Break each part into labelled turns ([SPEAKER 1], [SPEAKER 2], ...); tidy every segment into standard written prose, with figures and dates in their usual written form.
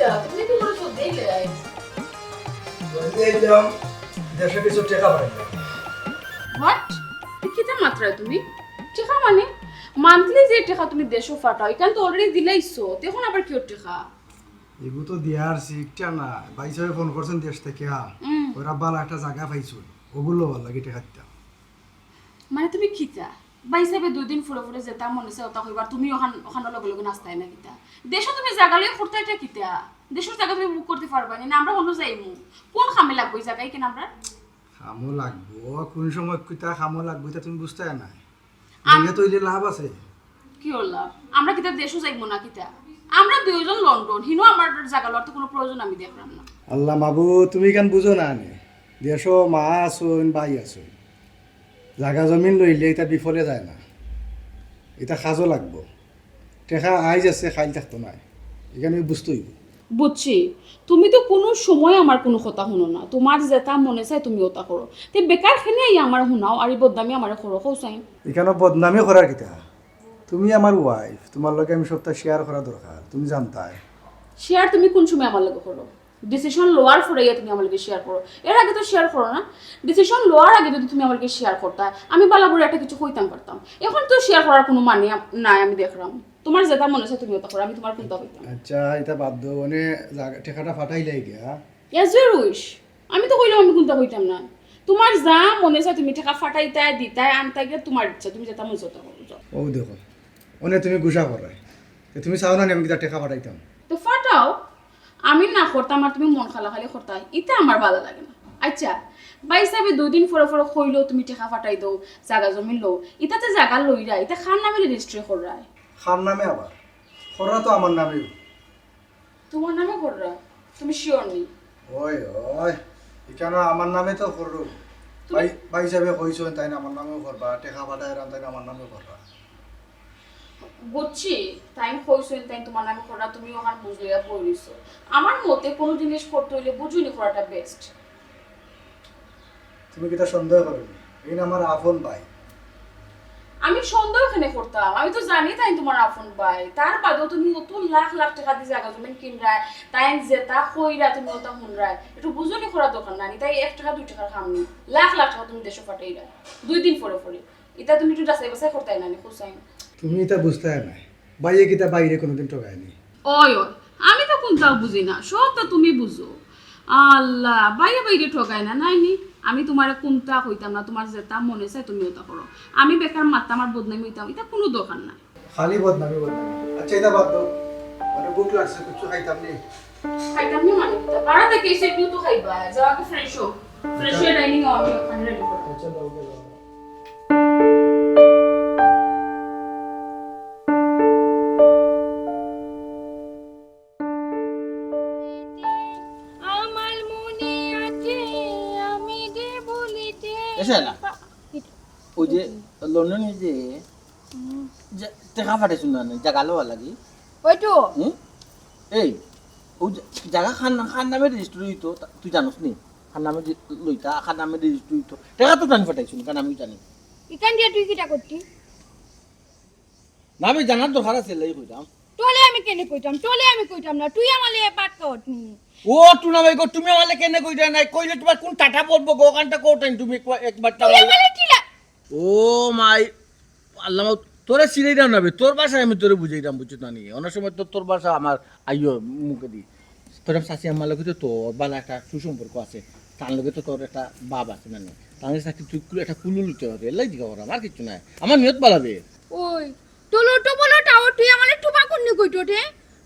[SPEAKER 1] কিতা তুমি কি বলছো দেইলে
[SPEAKER 2] বললাম দেশে কিছু টাকা পাইলাম।
[SPEAKER 1] হোয়াট কিতা মাত্রা তুমি টাকা মানে মান্থলি যে টাকা তুমি দেশো ফাটাও এখান তো অলরেডি দিলাইছো তখন আবার কি টাকা
[SPEAKER 2] এগু তো দিয়ার শিখটা না ভাই সাহেব ফোন করছেন দেশ থেকে ওরা বালা একটা জায়গা পাইছো ওগুলো ভালো লাগে টাকা দিতে।
[SPEAKER 1] মানে তুমি কিতা বাই সাহেবে 2 দিন ফুরে ফুরে যেতা মনে হইছে ওটা কইবার তুমি ওখানে লগে লগে নাস্তায় না কিতা দেশে তুমি জায়গা লই করতে এটা কিতা দেশের জায়গা তুমি বুক করতে পারবা না আমরা হলো যাইমু কোন খামে লাগবো এই জায়গায় কেন আমরা
[SPEAKER 2] খামো লাগবো কোন সময় কিতা খামো লাগবো তা তুমি বুঝতে না আগে তো ইলে লাভ আছে
[SPEAKER 1] কি হলো আমরা কিতা দেশও যাইমু না কিতা আমরা দুইজন লন্ডন হিনো আমার জায়গা লড়তে কোনো প্রয়োজন আমি দেখলাম না
[SPEAKER 2] আল্লাহ মাবু তুমি কেন বুঝো না নে দেশো মা আসুন ভাই আসুন জায়গা জমিন লইলে এটা বিফলে যায় না এটা সাজো লাগবো টেকা আইজ আছে খাইল থাকতো না এখানে বুঝতেই
[SPEAKER 1] বুঝছি তুমি তো কোনো সময় আমার কোনো কথা শুনো না তোমার যেটা মনে চায় তুমি ওটা করো তে বেকার খেনে আমার শুনাও আর এই বদনামি আমার করো কৌসাই
[SPEAKER 2] এখানে বদনামি করার কিতা তুমি আমার ওয়াইফ তোমার লগে আমি সবটা শেয়ার করা দরকার তুমি জানতাই
[SPEAKER 1] শেয়ার তুমি কোন সময় আমার লগে করো ডিসিশন লোয়ার ফরাইয়া তুমি আমার লগে শেয়ার করো এর আগে তো শেয়ার করো না ডিসিশন লোয়ার আগে যদি তুমি আমার লগে শেয়ার করতা আমি বালাবুড়ি একটা কিছু কইতাম পারতাম এখন তো শেয়ার করার কোনো মানে নাই আমি দেখলাম তোমার যেটা মনে চায় তুমি ওটা করো আমি তোমার কোনটা কইতাম
[SPEAKER 2] আচ্ছা এটা বাদ দাও মানে টেকাটা ফাটাইলাই গিয়া
[SPEAKER 1] ইয়াস ইউর উইশ আমি তো কইলাম আমি কোনটা কইতাম না তোমার যা মনে চায় তুমি টাকা ফাটাইতাই দিতাই আনতাই গিয়ে তোমার ইচ্ছা তুমি যেটা মনে চায় ওটা করো যাও।
[SPEAKER 2] ও দেখো ওনে তুমি গুসা করাই তুমি চাও না আমি কিতা টেকা ফাটাইতাম
[SPEAKER 1] তো ফাটাও আমি না করতাম আর তুমি মন খালা খালি করতাই এটা আমার ভালো লাগে না আচ্ছা বাই সাহেবে 2 দিন ফরে ফরে কইলো তুমি টাকা ফাটাই দাও জায়গা জমি লো এটাতে জায়গা লইরা এটা খান নামে রেজিস্ট্রি করায়
[SPEAKER 2] খাম নামে আবার খরা তো আমার নামে
[SPEAKER 1] তোমার নামে করা তুমি শিওর নেই
[SPEAKER 2] ওই ওই এখানে আমার নামে তো করো ভাই ভাই হিসাবে কইছো তাই না আমার নামেও করবা টেকা ফাটাই রান তাই না আমার নামেও করবা
[SPEAKER 1] বুঝছি তাই কইছেন তাই তোমার নামে করা তুমি ওখান বুঝলিয়া পড়িছো আমার মতে কোনো জিনিস করতে হইলে বুঝুনি করাটা বেস্ট
[SPEAKER 2] তুমি কিটা সন্দেহ করো এই না আমার আপন ভাই
[SPEAKER 1] আমি সন্দেহ এখানে করতাম আমি তো জানি তাই তোমার আপন ভাই তার বাদেও তুমি অত লাখ লাখ টাকা দিয়ে জায়গা জমি কিনরায় তাই যেটা কইরা তুমি ওটা শুনরায় একটু বুঝুনি করা দোকান না তাই 1 টাকা 2 টাকার খামনি লাখ লাখ টাকা তুমি দেশে ফাটাইরা 2 দিন পরে পরে এটা তুমি একটু যাচাই বাছাই করতেই না খুশাই
[SPEAKER 2] তুমি এটা বুঝতে নাই বাইরে কিটা বাইরে কোনোদিন ঠকায়নি
[SPEAKER 1] ওই ওই আমি তো কোনটাও বুঝি না সব তো তুমি বুঝো আল্লাহ বাইরে বাইরে ঠকাই না নাইনি আমি তোমার কোনটা কইতাম না তোমার যেটা মনে চায় তুমি ওটা করো আমি বেকার মারতাম আমার বদনামি হইতাম এটা কোনো দরকার নাই
[SPEAKER 2] খালি বদনামি বদনামি আচ্ছা এটা বাদ দাও মানে বুক লাগছে কিছু খাইতাম নি
[SPEAKER 1] খাইতাম নি মানে কিতা পারা থেকে এসে তুই তো খাইবা যাও আগে ফ্রেশ হো ফ্রেশ হয়ে ডাইনিং আমি ওখানে রেডি করব
[SPEAKER 2] আচ্ছা দাও দাও
[SPEAKER 3] এসে না ওই যে লন্ডনে যে টাকা পাঠাইছো না জায়গা লওয়া লাগি
[SPEAKER 4] ওইটো
[SPEAKER 3] এই ওই জায়গা খান নামে রেজিস্ট্রি হইতো তুই জানোস নি খান নামে লইতা খান নামে রেজিস্ট্রি হইতো টাকা তো জানি পাঠাইছো কারণ আমি জানি
[SPEAKER 4] ইকান দিয়ে তুই কিটা করতি
[SPEAKER 3] না আমি জানার দরকার আছে লাই কইতাম
[SPEAKER 4] তোলে আমি কেনে কইতাম না তুই আমালে পাট কাটনি
[SPEAKER 3] ও তুই না ভাই তুমি আমালে কেনে কইতা নাই কইলে তোমার কোন টাটা পড়বো গো কানটা কোটাইন তুমি একবার
[SPEAKER 4] তুই আমালে কিলা
[SPEAKER 3] ও মাই আল্লাহ তোরে চিনাই দাম না তোর বাসায় আমি তোরে বুঝাই দাম বুঝছো না নিয়ে অনেক সময় তোর বাসা আমার আইও মুখে দি তোর শাশি আমার লগে তো তোর বালা একটা সুসম্পর্ক আছে তার লগে তো তোর একটা বাপ আছে মানে তাহলে চাকরি তুই একটা কুলু লুতে হবে এলাই দিকে ওরা আমার কিছু নাই আমার নিয়ত বাড়াবে
[SPEAKER 4] ওই তোলো তো বলো টাও তুই আমালে টুপা কোননি কইতো রে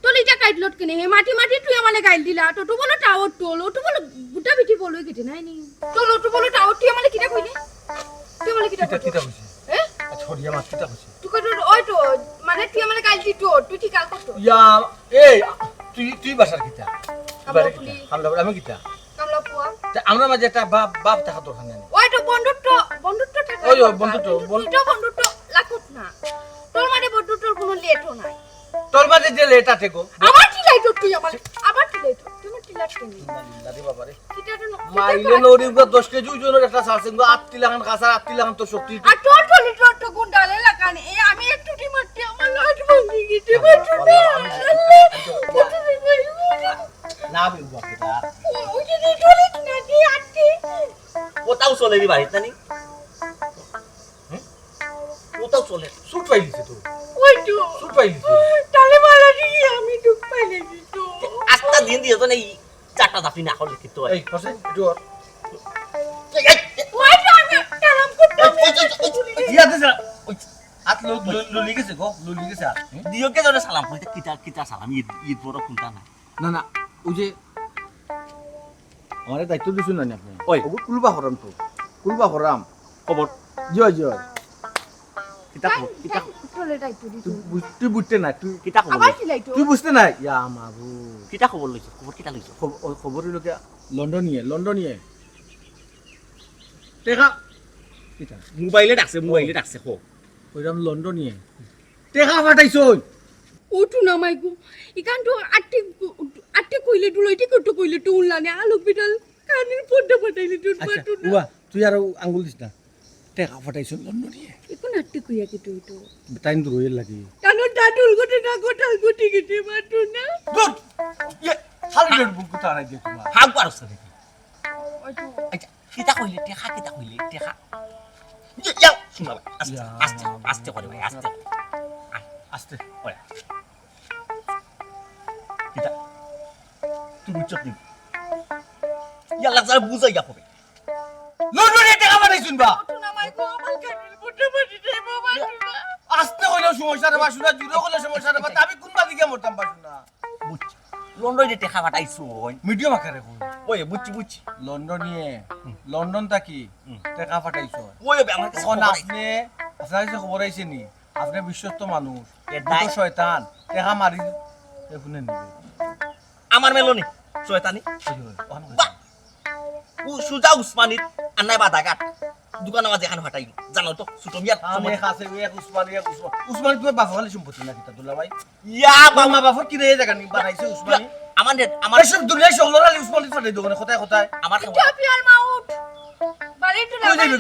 [SPEAKER 4] তলিটা কাইটলত কেনে হে মাটি তুই আমালে গাইল দিলা তো বলো টাও তোলো তো বলো গুটা বিটি বলো কেটে নাই নি তোলো তো বলো টাও তুই আমালে কিটা কইলি তুই আমালে কিটা কইলি
[SPEAKER 2] কিটা কইছি
[SPEAKER 4] হ্যাঁ
[SPEAKER 2] ছড়িয়া মাছ কিটা কইছি
[SPEAKER 4] তুই কত ওই তো মানে তুই আমালে গাইল দি তো তুই ঠিক কাল করতো
[SPEAKER 3] ইয়া এই তুই বাসার কিটা বাড়ি কিটা হামলা আমি কিটা
[SPEAKER 4] কামলা পুয়া
[SPEAKER 3] আমরা মাঝে একটা বাপ টাকা দরকার নাই
[SPEAKER 4] ওই তো বন্ধুত্ব টাকা
[SPEAKER 3] ওই
[SPEAKER 4] বন্ধুত্ব লাকুত না তোর মানে বন্ধুত্বর কোনো লেটও নাই
[SPEAKER 3] তোর মাঝে যে লেটা থেকো
[SPEAKER 4] আবার কি লাইতো তুই আমার আবার কি লাইতো তুমি কি লাইতো
[SPEAKER 3] দাদি বাবারে
[SPEAKER 4] কিটা তো
[SPEAKER 3] মাইলে নরিগো 10 কেজি ওজনের একটা সারসিংগো 8 লাখ কাঁচা 8 লাখ তো শক্তি
[SPEAKER 4] আর তোর তো গুন্ডালে লাগানে এই আমি একটু টি মারতে আমার লাট ভাঙি গেছে
[SPEAKER 3] না বেগুয়া কেটা
[SPEAKER 4] ওই যে টয়লেট না কি আটকে
[SPEAKER 5] কোথাও চলে রে বাড়িতে নানি কোথাও চলে
[SPEAKER 3] সুট পাইলিছে তো
[SPEAKER 4] ওই তো
[SPEAKER 3] সুট পাইলিছে
[SPEAKER 4] তাহলে মারা দিয়ে আমি দুঃখ পাইলে তো
[SPEAKER 5] আস্তা দিন দিয়ে তো নেই চারটা দাফি না হলে কিন্তু
[SPEAKER 3] এই কসে একটু
[SPEAKER 4] ওই তো আমি কালাম করতে
[SPEAKER 3] ইয়াতে যা হাত ললি গেছে গো ললি গেছে আর
[SPEAKER 5] দিওকে ধরে সালাম কইতে কিটা কিটা সালাম ঈদ বড় কোনটা না
[SPEAKER 3] না না ওই যে আমারে দায়িত্ব দিছুন না আপনি
[SPEAKER 5] ওই।
[SPEAKER 3] ওগো কুলবা হরাম তো কুলবা হরাম
[SPEAKER 5] খবর
[SPEAKER 3] জয় জয়
[SPEAKER 5] কিটা কিটা
[SPEAKER 4] টয়লেট আইতো দি
[SPEAKER 3] তুই বুঝতে না তুই
[SPEAKER 5] কিটা খবর
[SPEAKER 4] আবার সিলাইতো
[SPEAKER 3] তুই বুঝতে না ইয়া মাবু
[SPEAKER 5] কিটা খবর লইছো খবর কিটা লইছো
[SPEAKER 3] খবর হইল কি লন্ডনিয়ে টেকা কিটা
[SPEAKER 5] মোবাইলে ডাকছে হো
[SPEAKER 3] ওইরাম লন্ডনিয়ে টেকা ফাটাইছই
[SPEAKER 4] ওটু না মাইগো ইকান তো আটটি কইলে ডুলইটি কত কইলে তো উল্লানে আলু বিড়াল কানের পড়তে পাঠাইলে তো
[SPEAKER 3] আচ্ছা
[SPEAKER 4] বাটু না
[SPEAKER 3] উবা তুই আর আঙ্গুল দিস না টেকা ফাটাইছ লন্ডনিয়ে
[SPEAKER 4] এখন আটটি কইয়া কি তো তো
[SPEAKER 3] টাইম তো রইল লাগি
[SPEAKER 4] কানো ডাডুল গটে না গোটাল গটি গটে বাটু না
[SPEAKER 3] গুড ইয়ে খালি ডট বুক তারাই দে তোমার
[SPEAKER 5] হাগ পারছ নাকি
[SPEAKER 4] ওটু
[SPEAKER 5] আচ্ছা কিটা কইলে টেকা যাও শুনা আস্তে
[SPEAKER 3] ইয়া।
[SPEAKER 5] আস্তে আস্তে করে ভাই আস্তে
[SPEAKER 3] আস্তে
[SPEAKER 5] ওরে কিটা তুই বুঝছ কি ইয়ালা যা বুঝাই যা হবে
[SPEAKER 3] লন্ডনিয়ে টেকা ফাটাইছুন বা
[SPEAKER 4] ওটু না মাইগো আমার কানের পড়তে পাঠি দেব বাটু না
[SPEAKER 3] আস্তে হইলেও সমস্যা রে বাসুনা জুড়ে হলে সমস্যা রে বা আমি কোনবা দিকে মরতাম বাসুনা
[SPEAKER 5] বুঝ লন্ডনে টেকা ফাটাইছো
[SPEAKER 3] মিডিয়াম আকারে কই
[SPEAKER 5] ওই বুঝছি
[SPEAKER 3] লন্ডনিয়ে লন্ডন থাকি টেকা ফাটাইছো
[SPEAKER 5] ওই আমার কাছে
[SPEAKER 3] এখন
[SPEAKER 5] খবর আইছে।
[SPEAKER 3] আপনি আপনার কাছে খবর আইছে নি আপনি বিশ্বস্ত মানুষ
[SPEAKER 5] এ
[SPEAKER 3] তো
[SPEAKER 5] দায়-
[SPEAKER 3] শয়তান টেকা মারি এখানে নিবে
[SPEAKER 5] আমার মেলনি শয়তানি বাহ! ও সুজা উসমানিত আন্নাই বাদাঘাট দোকান আমার যেখানে ফাটাই জানো তো ছোট মিয়ার
[SPEAKER 3] আমি খাসে এক উসমান উসমান তুমি বাফালি সম্পত্তি না কিতা দুলা ভাই
[SPEAKER 5] ইয়া
[SPEAKER 3] বাবা বাফর কি রে জায়গা নি বানাইছে উসমানি
[SPEAKER 5] আমার আমার
[SPEAKER 3] আমার সব দুনিয়া শহর আলী উসমানি ফাটাই দোকানে কোথায় কোথায়
[SPEAKER 5] আমার
[SPEAKER 4] চাপি আর মাউট বাড়ি তো না
[SPEAKER 3] কই যাইবে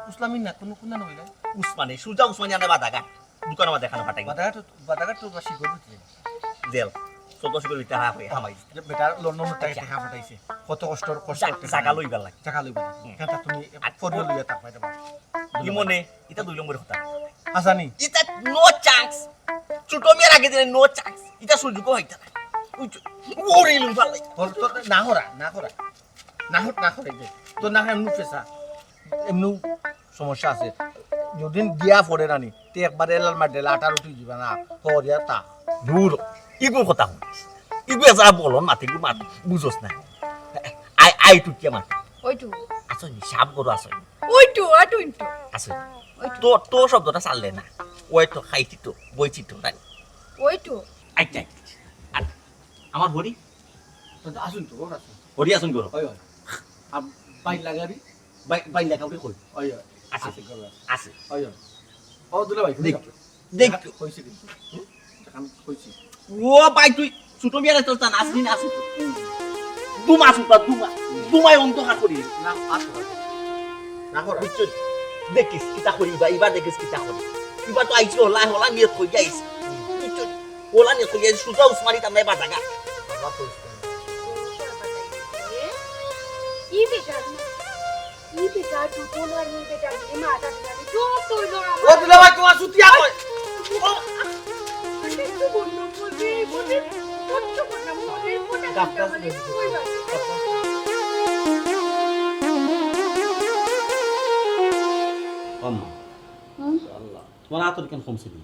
[SPEAKER 3] উসলামি না কোন না হইলে
[SPEAKER 5] উসমানি সুজা উসমানি আন্নাই বাদাঘাট দোকান আমার যেখানে ফাটাই
[SPEAKER 3] বাদাঘাট তো বাসি করবে
[SPEAKER 5] জেল সদস্য করে টাকা হয়ে হামাই
[SPEAKER 3] বেটা লন্ডন টাকা ফাটাইছে কত কষ্ট
[SPEAKER 5] জাগা লইবার লাগে
[SPEAKER 3] টাকা লইবা কেনটা তুমি ফরিও লইয়া তাক পাইবা
[SPEAKER 5] কি মনে এটা 2 নম্বরের কথা
[SPEAKER 3] হাসানি
[SPEAKER 5] এটা নো চান্স ছোট মিয়ার আগে দিলে নো চান্স এটা সুযোগ হইতা না ওরে লুবা লাই
[SPEAKER 3] তোর না করা তো না এমনি পেশা এমনি সমস্যা আছে যদি দিয়া পড়ে রানি তে একবারে এলাল মার দেলা আটা রুটি দিবা না হরিয়া তা
[SPEAKER 5] দূর ইগু কথা শুনিস ইগু যা বলো মাতি গু মাত বুঝোস না আই টু কে মাত
[SPEAKER 4] ওইটু
[SPEAKER 5] আসনি সাপ গরু আসনি
[SPEAKER 4] ওইটু আটু ইনটু
[SPEAKER 5] আসনি তো শব্দটা চাললে না ওই তো খাইছি তো বইছি তো তাই
[SPEAKER 4] ওইটু
[SPEAKER 5] আইটা আর আমার হরি
[SPEAKER 3] আসুন তো আসুন
[SPEAKER 5] হরি আসুন গরু
[SPEAKER 3] ওই আব বাই লাগারি
[SPEAKER 5] বাই লাগাবে কই
[SPEAKER 3] ওই
[SPEAKER 5] আছে আছে
[SPEAKER 3] ওই ও দুলা ভাই
[SPEAKER 5] দেখ দেখ
[SPEAKER 3] কইছি কিন্তু আমি কইছি
[SPEAKER 5] ও ভাই তুই ছোট মিয়ারে তো জান আসনি না আসি দুমা সুপা দুমাই অন্তহার করি
[SPEAKER 3] না আসো না করা
[SPEAKER 5] বুঝছো দেখিস কিতা করি বা এবার দেখিস কিতা করি এবার তো আইছি হলা নিয়ে কই যাইছি বুঝছো হলা নিয়ে কই যাইছি সুজা উসমানি তামনে বাজাগা
[SPEAKER 3] বাবা কইছি
[SPEAKER 4] ই বেটা তু তোমার ই বেটা এ মাটা জানি তো তোর লড়া
[SPEAKER 3] ও দুলা ভাই তোমার সুতিয়া কই
[SPEAKER 4] একটু বন্ধ করবি বলে কত কথা মনে মনে কথা মানে কইবা
[SPEAKER 5] আম্মা আল্লাহ তোমার আতর কেন কমছে দিন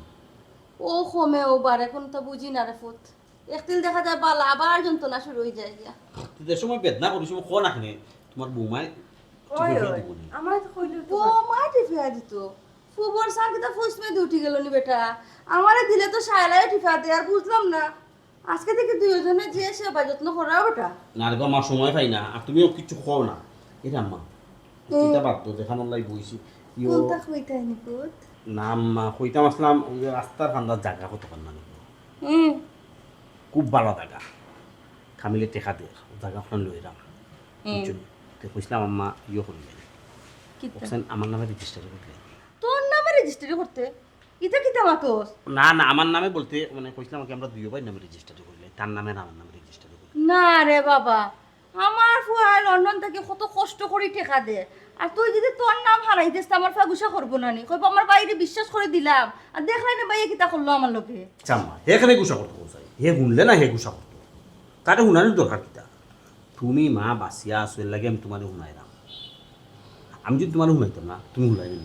[SPEAKER 6] ও কমে ওবার এখন তো বুঝি না রে ফুট একদিন দেখা যায় বালা আবার যন্ত্রণা শুরু হয়ে যায় গিয়া
[SPEAKER 5] যে সময় বেদনা করি সময় কোন আখনে তোমার বৌমায়
[SPEAKER 6] আমার তো কইলো তো মাটি ফেয়া দিত ফুবর সার কিটা ফুসমে উঠি গেল নি বেটা আমারে দিলে তো শায়লাই টিফা দে আর বুঝলাম না আজকে থেকে দুইজনে যে সেবা যত্ন করা ওটা
[SPEAKER 5] না রে আমার সময় পাই না আর তুমিও কিছু খাও না এটা আম্মা চিন্তা বাদ তো দেখানো লাই বইছি ইও
[SPEAKER 6] কোনটা কইতাই নি পুত
[SPEAKER 5] না আম্মা কইতাম আসলাম ওই যে রাস্তার ফান্দার জায়গা কত পান না খুব ভালো জায়গা কামিলে টেকা দে জায়গা ওখানে লই রাম কইছিলাম আম্মা ইয়ে করলেন
[SPEAKER 6] কিতা
[SPEAKER 5] আমার নামে রেজিস্টার করলেন
[SPEAKER 6] তোর নামে রেজিস্ট্রি করতে ইটা কিতা মাতোস
[SPEAKER 5] না আমার নামে বলতে মানে কইছিলাম কি আমরা দুই ভাই নামে রেজিস্টার করলে তার নামে না আমার নামে রেজিস্টার করলে
[SPEAKER 6] না রে বাবা, আমার ফুয়াই লন্ডন থেকে কত কষ্ট করে টেকা দে, আর তুই যদি তোর নাম হারাই দিস আমার ফা গুসা করবো না নি, কইব আমার বাইরে বিশ্বাস করে দিলাম, আর দেখলাই না বাইরে কিতা করলো আমার লোকে।
[SPEAKER 5] চাম্মা এখানে গুসা করতে চাই, হে শুনলে না হে গুসা করতো, তাকে শুনানোর দরকার কিতা? তুমি মা বাঁচিয়া আছো এর লাগে আমি তোমার শুনাইলাম, আমি যদি তোমার শুনাইতাম না তুমি শুনাইনি।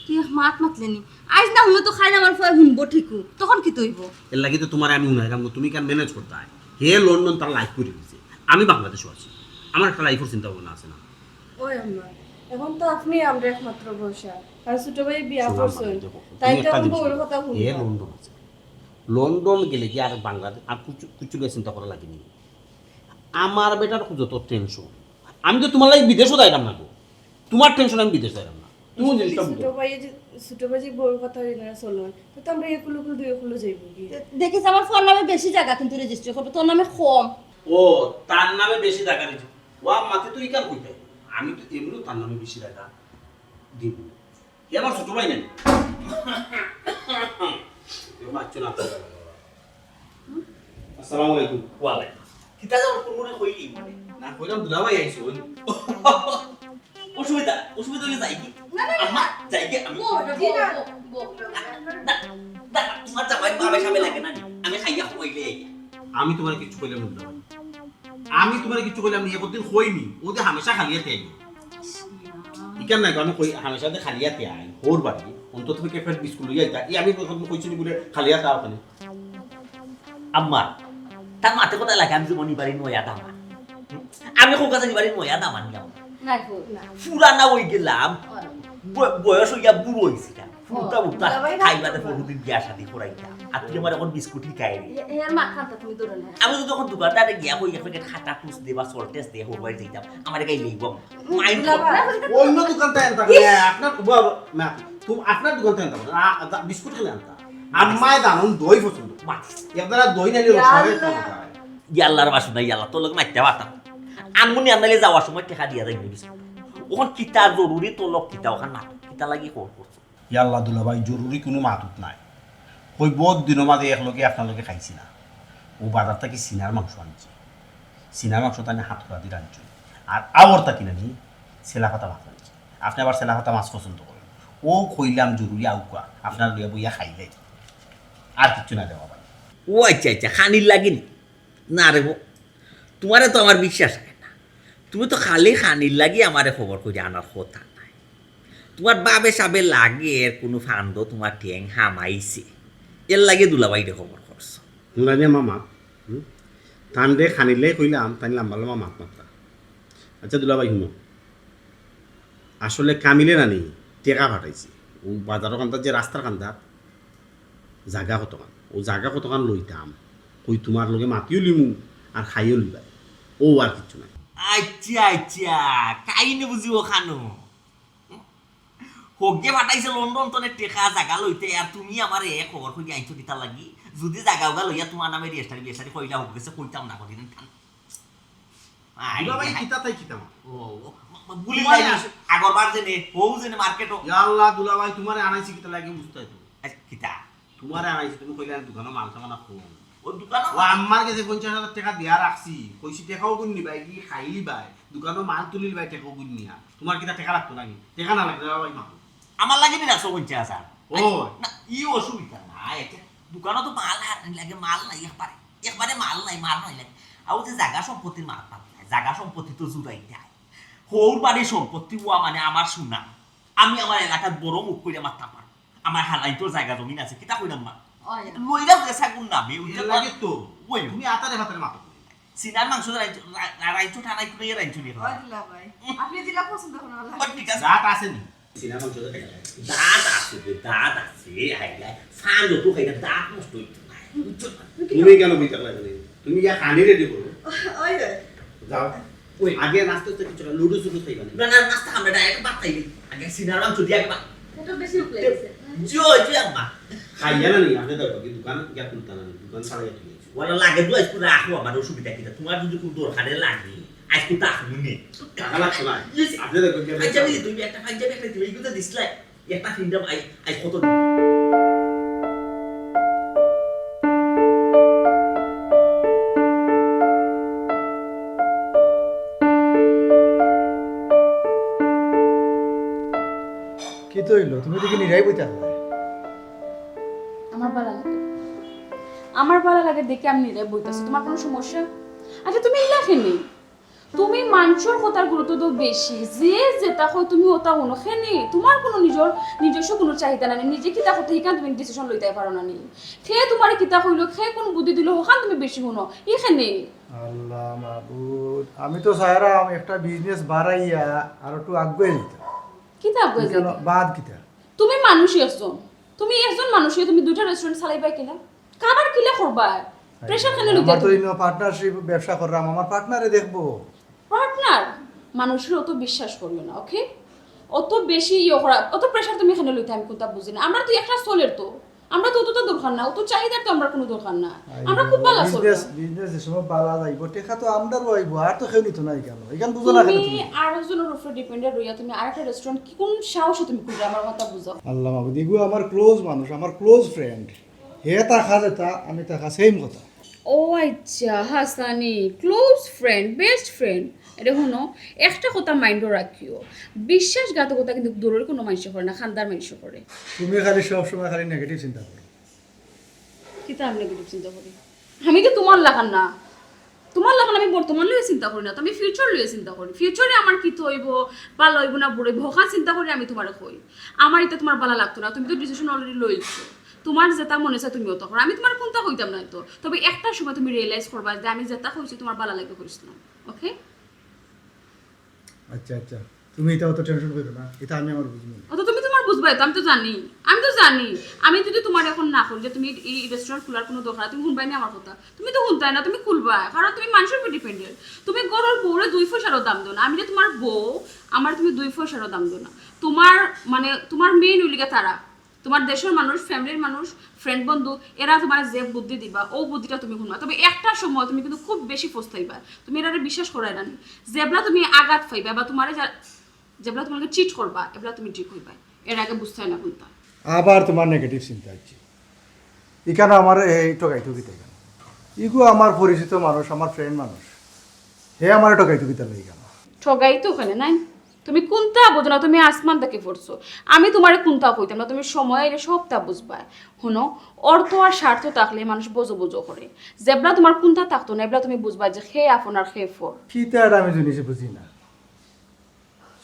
[SPEAKER 6] তুই মাত মাতলেনি, আজ না হলে তো খাইলে আমার ফুয়াই শুনবো ঠিকু, তখন কি তৈব?
[SPEAKER 5] এর লাগে তো তোমার আমি শুনাইলাম, তুমি কেন ম্যানেজ করতে হয়? হে লন্ডন তার লাইফ করে দিয়েছে, আমি বাংলাদেশও আছি, আমার একটা লাইফের চিন্তা ভাবনা আছে না।
[SPEAKER 1] ওই আম্মা, এখন তো আপনি আমরা একমাত্র ভরসা, আর ছোট ভাই বিয়া
[SPEAKER 5] শোনো
[SPEAKER 1] করছেন,
[SPEAKER 5] আমার, দেখো,
[SPEAKER 1] তাই
[SPEAKER 5] তুমি
[SPEAKER 1] তো
[SPEAKER 5] একটা
[SPEAKER 1] এখন
[SPEAKER 5] জিনিস
[SPEAKER 1] বউর
[SPEAKER 5] দেখো,
[SPEAKER 1] কথা
[SPEAKER 5] হে
[SPEAKER 1] শুনবো।
[SPEAKER 5] লন্ডন আছে, লন্ডন গেলে কি আর বাংলাদেশ আর কিছু চিন্তা করা লাগেনি। আমার বেটার যত টেনশন, আমি তো তোমার লাগে বিদেশও যাইলাম না গো, তোমার টেনশন আমি বিদেশ যাইলাম না, তুমি জিনিসটা বুঝো।
[SPEAKER 1] ছোট ভাই যে বউর কথা এখানে চলবেন, তো আমরা একুলো দুই একুলো যাইবো কি?
[SPEAKER 6] দেখিস আমার ফোন নামে বেশি জায়গা কিন্তু রেজিস্ট্রি করবো, তোর নামে কম।
[SPEAKER 5] ও তার নামে বেশি টাকা দিচ্ছি, ও মাতে তুই কেন কইতে? আমি তো এমনিও তার নামে বেশি টাকা দিব, কে আমার ছোট ভাই নেই বাচ্চা না। আসসালামু আলাইকুম। ওয়ালাইকুম। কিতা যাও কোন মনে কইলি না কইলাম দুলাভাই আইছো অসুবিধা হলে যাই কি আম্মা যাই কি আমি তোমার জামাই বাবা সামনে লাগে না আমি খাইয়া কইলে আমি তোমার কিছু কইলাম না দুলাভাই, আমি তোমার কিছু কইলাম না, একদিন কইনি ওদের হামেশা খালিয়াতে আই ইকান না আমি কই হামেশা দে খালিয়াতে আই ওর বাড়ি অন্তত থেকে ফের বিস্কুট লইয়া আইতা এই আমি কখন কইছিনি বলে খালিয়াতে আও ওখানে
[SPEAKER 7] আম্মা তার মাতে কথা লাগে আমি জীবনী বাড়ি নয়া দামা আমি কোন কাছে বাড়ি নয়া দামা নিলাম
[SPEAKER 6] না
[SPEAKER 7] পুরানা হয়ে গেলাম বয়স হইয়া বুড়ো হয়েছিলাম ফুটা উঠা খাইবাতে বহুদিন বিয়া শাদি করাইতাম আর তুই আমার এখন বিস্কুট খাই
[SPEAKER 6] এর মা খাতা তুমি দূরে না।
[SPEAKER 7] আমি তো তখন দোকানদারে গিয়া বই একটা খাতা টুস দে বা সল্টেস দে হোর বাড়ি যাইতাম আমার গাই লইব মাইন্ড
[SPEAKER 5] অন্য দোকানটা আনতা আপনার না তুমি আপনার দোকানটা আনতা বিস্কুট খেলে আনতা আম্মায় দানুন দই পছন্দ একদারা দই নালি রসাবে
[SPEAKER 7] ইয়াল্লার বাসু না ইয়াল্লা তোর লোক মাইতে পারতাম আনমুনি আনলে যাওয়ার সময় টাকা দিয়া যাই বিস্কুট ওখান কিতা জরুরি তোর লোক কিতা ওখান না কিতা লাগি কর করছো
[SPEAKER 5] ইয়াল্লা দুলাভাই জরুরি কোনো মাতুত নাই কই বহুত দিনের মাঝে একলগে আপনার খাইছি না ও বাজার থেকে সিনার মাংস আনছি সিনার মাংস তাই হাত করা দিয়ে আনছি আর আবরটা কিনে নি ছেলা পাতা মাছ আনছি আপনি আবার ছেলা পাতা মাছ পছন্দ করেন ও কইলাম জরুরি আউকা আপনার লইয়া বইয়া খাইলে আর কিছু না দেওয়া ভাই
[SPEAKER 7] ও আচ্ছা আচ্ছা খানির লাগিনি না রে তোমারে তো আমার বিশ্বাস হয় না তুমি তো খালি খানির লাগি আমারে খবর করে আনার কথা নাই তোমার বাবে সাবে লাগে এর কোনো ফান্ড তোমার ঠ্যাং হামাইছে এর লাগে দুলাবাইরে খবর করছো
[SPEAKER 5] নুলানিয়া মামা টান দে খানিলে কইলাম তাই লাম্বা লাম্বা মাত মাত্রা আচ্ছা দুলাভাই শুনো আসলে কামিলে নানি টেকা ফাটাইছি ও বাজারের কান্দার যে রাস্তার কান্দার জাগা কতখান ও জাগা কতখান লইতাম কই তোমার লগে মাতিও লিমু আর খাইও লিবাই ও আর কিছু নাই
[SPEAKER 7] আচ্ছা আচ্ছা কাইনে বুঝিও খানো হোকে পাঠাইছে লন্ডন তনে টেকা জাগা লইতে আর তুমি আমারে খবর কই আইছো কিতা লাগি যদি জাগা উগা লইয়া তোমার নামে রেজিস্টারি কইলা হোক গেছে কইতাম না কদিন থান
[SPEAKER 5] দুলাভাই কিতা তাই কিতা
[SPEAKER 7] ও বুলি যাই আগরবার জেনে হউ জেনে মার্কেটও
[SPEAKER 5] ইয়া আল্লাহ দুলাভাই তোমারে আনাইছি কিতা লাগে বুঝতাই তো
[SPEAKER 7] কিতা
[SPEAKER 5] তোমারে আনাইছি তুমি কইলা দোকানে মাল সামান রাখো
[SPEAKER 7] ও দোকান
[SPEAKER 5] ও আমার কাছে 50,000 টাকা দিয়া রাখছি কইছি টাকাও গুণ নিবাই কি খাইলি বাই দোকানে মাল তুলিল বাই টাকাও গুণ নিয়া তোমার কিতা টাকা লাগতো নাকি টাকা না লাগবে বাবা মা
[SPEAKER 7] আমার লাগে নি রাখছো 50,000
[SPEAKER 5] ও
[SPEAKER 7] না ই অসুবিধা না এটা দোকানে তো মাল আর লাগে মাল নাই একবারে মাল নাই লাগে আর যে জায়গা সম্পত্তির মাল পাত নাই জায়গা সম্পত্তি তো জুড়াই দেয় হৌর বাড়ির সম্পত্তি ওয়া মানে আমার শুনা আমি আমার এলাকার বড় মুখ করে মারতাম আমার হালাই তোর জায়গা জমিন আছে কিতা কইলাম মা লইরা দেশা গুণ নামে ওইটা
[SPEAKER 5] লাগে তো
[SPEAKER 7] ওই
[SPEAKER 5] তুমি আতারে ভাতের মাতো
[SPEAKER 7] সিনার মাংস রাইছো ঠানাই করে রাইছো নি
[SPEAKER 6] ওই দিলা ভাই আপনি দিলা পছন্দ করো না।
[SPEAKER 7] ঠিক আছে
[SPEAKER 5] রাত আছে নি সিনা মাংস
[SPEAKER 7] দাঁত আছে হাইলাই ফান্ড তো খাইনা দাঁত নষ্ট হইতো না
[SPEAKER 5] তুমি কেন বিতার লাগে তুমি ইয়া খানি রেডি করো
[SPEAKER 6] ওই রে
[SPEAKER 5] যাও ওই আগে নাস্তা তো কিছু লুডু সুডু খাইবা
[SPEAKER 7] না না নাস্তা আমরা ডাইরেক্ট ভাত খাইলি আগে সিনার মাংস দিয়ে আগে
[SPEAKER 6] এটা বেশি উপলে গেছে।
[SPEAKER 7] জয় আম্মা
[SPEAKER 5] খাইয়া না নি আপনি দেখো কি দোকান গিয়া তুলতা না দোকান সারাইয়া তুলেছি
[SPEAKER 7] ওরা লাগে তো আজকে রাখো আমার অসুবিধা কিনা তোমার যদি খুব দরকারে লাগে আজকে তো আসবো নে
[SPEAKER 5] টাকা লাগছে না আপনি দেখো কি
[SPEAKER 7] পাঞ্জাবি তুমি একটা পাঞ্জাবি একটা দিবে এইগুলো দিসলাই একটা ফিন্ডাম আই কত
[SPEAKER 2] হইলো তুমি দেখি নিরাই বইতে হবে
[SPEAKER 1] আমার ভালো লাগে আমার ভালো লাগে দেখে আমি নিরে বইতাছি তোমার কোনো সমস্যা আচ্ছা তুমি ইলাখেনি তুমি মানুষের কথার গুরুত্ব তো বেশি যে যেটা হয় তুমি ওটা হনো খেনি তোমার কোনো নিজস্ব কোনো চাহিদা নাই নিজে কিতা করতে হিকান তুমি ডিসিশন লইতে পারো না নি খে তোমার কিতা কইলো খে কোন বুদ্ধি দিল ওখান তুমি বেশি হনো ইখানে
[SPEAKER 2] আল্লাহ মাবুদ আমি তো চাইরাম একটা বিজনেস বাড়াইয়া আর একটু আগুয়ে দিতাম
[SPEAKER 1] কিতা কই
[SPEAKER 2] কেন বাদ কিতা
[SPEAKER 1] তুমি মানুষই একজন মানুষই তুমি দুইটা রেস্টুরেন্ট চালাইবা কিনা কাবার কিলা করবা প্রেসার কেন লইতে
[SPEAKER 2] আমার তো ইনো পার্টনারশিপ ব্যবসা করলাম আমার পার্টনারে দেখবো
[SPEAKER 1] পার্টনার মানুষের অত বিশ্বাস করিও না ওকে অত বেশি ইয়ে করা অত প্রেসার তুমি এখানে লইতে আমি কোনটা বুঝি না আমরা তো একটা সোলের তো আমরা তো অতটা দরকার না অত চাহিদার তো আমরা কোনো দরকার না আমরা খুব ভালো সোল
[SPEAKER 2] বিজনেস যে সময় বালা যাইব টেকা তো আমদারও আইব আর তো কেউ নিত না কেন এখান বুঝো না কেন
[SPEAKER 1] তুমি আরেকজনের উপরে ডিপেন্ডেন্ট হইয়া তুমি আরেকটা রেস্টুরেন্ট কি কোন সাহসে তুমি খুলবে আমার কথা বুঝাও
[SPEAKER 2] আল্লাহ মাবুদ এগুলো আমার ক্লোজ মানুষ আমার ক্লোজ ফ্রেন্ড হে তাকা যেতা আমি তাকা সেম কথা
[SPEAKER 1] ও আচ্ছা Hasani close friend best friend এটা শুনো একটা কথা মাইন্ডও রাখিও বিশ্বাসঘাতকতা কিন্তু দূরের কোনো মানুষ করে না খানদার মানুষ করে
[SPEAKER 2] তুমি খালি সব সময় খালি নেগেটিভ চিন্তা করো
[SPEAKER 1] কিতা আমি নেগেটিভ চিন্তা করি আমি তো তোমার লাগান না তোমার লাগান আমি বর্তমান লইয়ে চিন্তা করি না তো আমি ফিউচার লইয়ে চিন্তা করি ফিউচারে আমার কি হইব ভালো হইব না বুড়ে ভোকা চিন্তা করি আমি তোমার কই আমার এটা তোমার ভালো লাগতো না তুমি তো ডিসিশন অলরেডি লইছো তোমার যেটা মনে চায় তুমি ওটা করো আমি তোমার কোনটা কইতাম না তো তবে একটা সময় তুমি রিয়েলাইজ করবা যে আমি যেটা কইছি তোমার ভালো লাগে কইছিলাম ওকে
[SPEAKER 2] আচ্ছা আচ্ছা তুমি এটা অত টেনশন করো না এটা আমি আমার বুঝবো
[SPEAKER 1] অত তুমি তোমার বুঝবাই তো আমি তো জানি আমি যদি তোমার এখন না করি যে তুমি এই রেস্টুরেন্ট খোলার কোনো দরকার তুমি শুনবাই না আমার কথা তুমি তো শুনতাই না তুমি খুলবা কারণ তুমি মানুষের উপর ডিপেন্ডেন্ট তুমি গরুর বউরে 2 পয়সারও দাম দাও না আমি যে তোমার বউ আমার তুমি 2 পয়সারও দাম দাও না তোমার মানে তোমার মেইন উলিকা তারা তোমার দেশের মানুষ ফ্যামিলির মানুষ ফ্রেন্ড বন্ধু এরা তোমার যে বুদ্ধি দিবা ও বুদ্ধিটা তুমি শুনবা তবে একটা সময় তুমি কিন্তু খুব বেশি পস্তাইবা তুমি এটারে বিশ্বাস করাই না যেবলা তুমি আঘাত পাইবা বা তোমার যেবলা তোমাকে চিট করবা এবলা তুমি ঠিক হইবা এর আগে বুঝতে হয় না কোনটা
[SPEAKER 2] আবার তোমার নেগেটিভ চিন্তা হচ্ছে এখানে আমার এই ঠকাইতো গীতা কেন ইগো আমার পরিচিত মানুষ আমার ফ্রেন্ড মানুষ হে আমার ঠকাইতো গীতা লই কেন
[SPEAKER 1] ঠগাই তো ওখানে নাই তুমি কোনটা বোঝো না তুমি আসমান থেকে পড়ছো আমি তোমার কোনটা কইতাম না তুমি সময় এলে সবটা বুঝবা শুনো অর্থ আর স্বার্থ থাকলে মানুষ বোঝো বোঝো করে যেবলা তোমার কোনটা থাকতো না এবলা তুমি বুঝবা যে খে আপন আর খে ফর
[SPEAKER 2] কিতাটা আমি জিনিস বুঝি না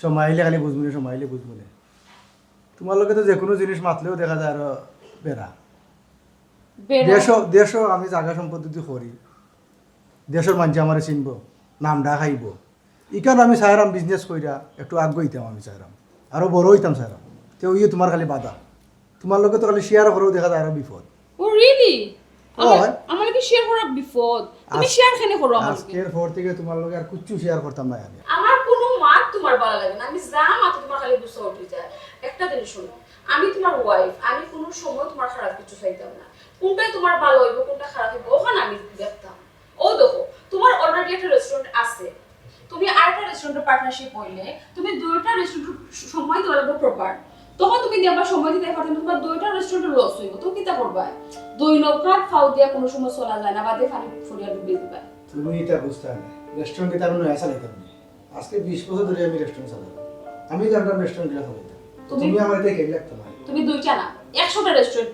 [SPEAKER 2] সময় আইলে খালি বুঝবো না সময় আইলে বুঝবো না তোমার লোকে তো যে কোনো জিনিস মাতলেও দেখা যায় আরো বেড়া দেশ আমি জায়গা সম্পত্তি করি দেশের মানুষ আমার চিনব নামডা খাইব ইকান আমি চাইরাম বিজনেস কইরা একটু আগ্রহিতাম আমি চাইরাম আরো বড় হইতাম চাইরাম তো ইয়ে তোমার খালি বাধা তোমার লোকে তো খালি শেয়ার করেও দেখা যায় আরো বিপদ
[SPEAKER 1] ও রিয়েলি
[SPEAKER 2] হয়।
[SPEAKER 1] আমার কি শেয়ার করা বিপদ তুমি শেয়ার কেন করো আমাকে
[SPEAKER 2] আজকের পর থেকে তোমার লোকে আর কিচ্ছু শেয়ার করতাম না আমি
[SPEAKER 1] আমার কোনো মাত তোমার ভালো লাগে না আমি যা মাত তোমার খালি গুছা উঠে যায় একটা জিনিস শোনো আমি তোমার ওয়াইফ আমি কোনো সময় তোমার খারাপ কিছু চাইতাম না কোনটাই তোমার ভালো হইব কোনটা খারাপ হইব ওখানে আমি দেখতাম ও দেখো তোমার অলরেডি একটা রেস্টুরেন্ট আছে তুমি আরেকটা রেস্টুরেন্টের পার্টনারশিপ হইলে তুমি দুইটা রেস্টুরেন্ট সময় দেওয়া লাগবে প্রপার তখন তুমি দেবার সময় দিতে পারো তোমার দুইটা রেস্টুরেন্টে লস হইব তো কিতা করবা দুই নৌকা ফাউ দিয়া কোনো সময় চলা যায় না বাদে পানি ফুরিয়া ডুবিয়ে দিবা
[SPEAKER 2] তুমি এটা বুঝতে না রেস্টুরেন্ট এটা আমি নয়া চালাইতাম না আজকে 20 বছর ধরে আমি রেস্টুরেন্ট চালাই আমি জানতাম রেস্টুরেন্ট এটা চালাইতাম তুমি আমার এটা কেন লাগতো না
[SPEAKER 1] তুমি দুইটা না 100টা রেস্টুরেন্ট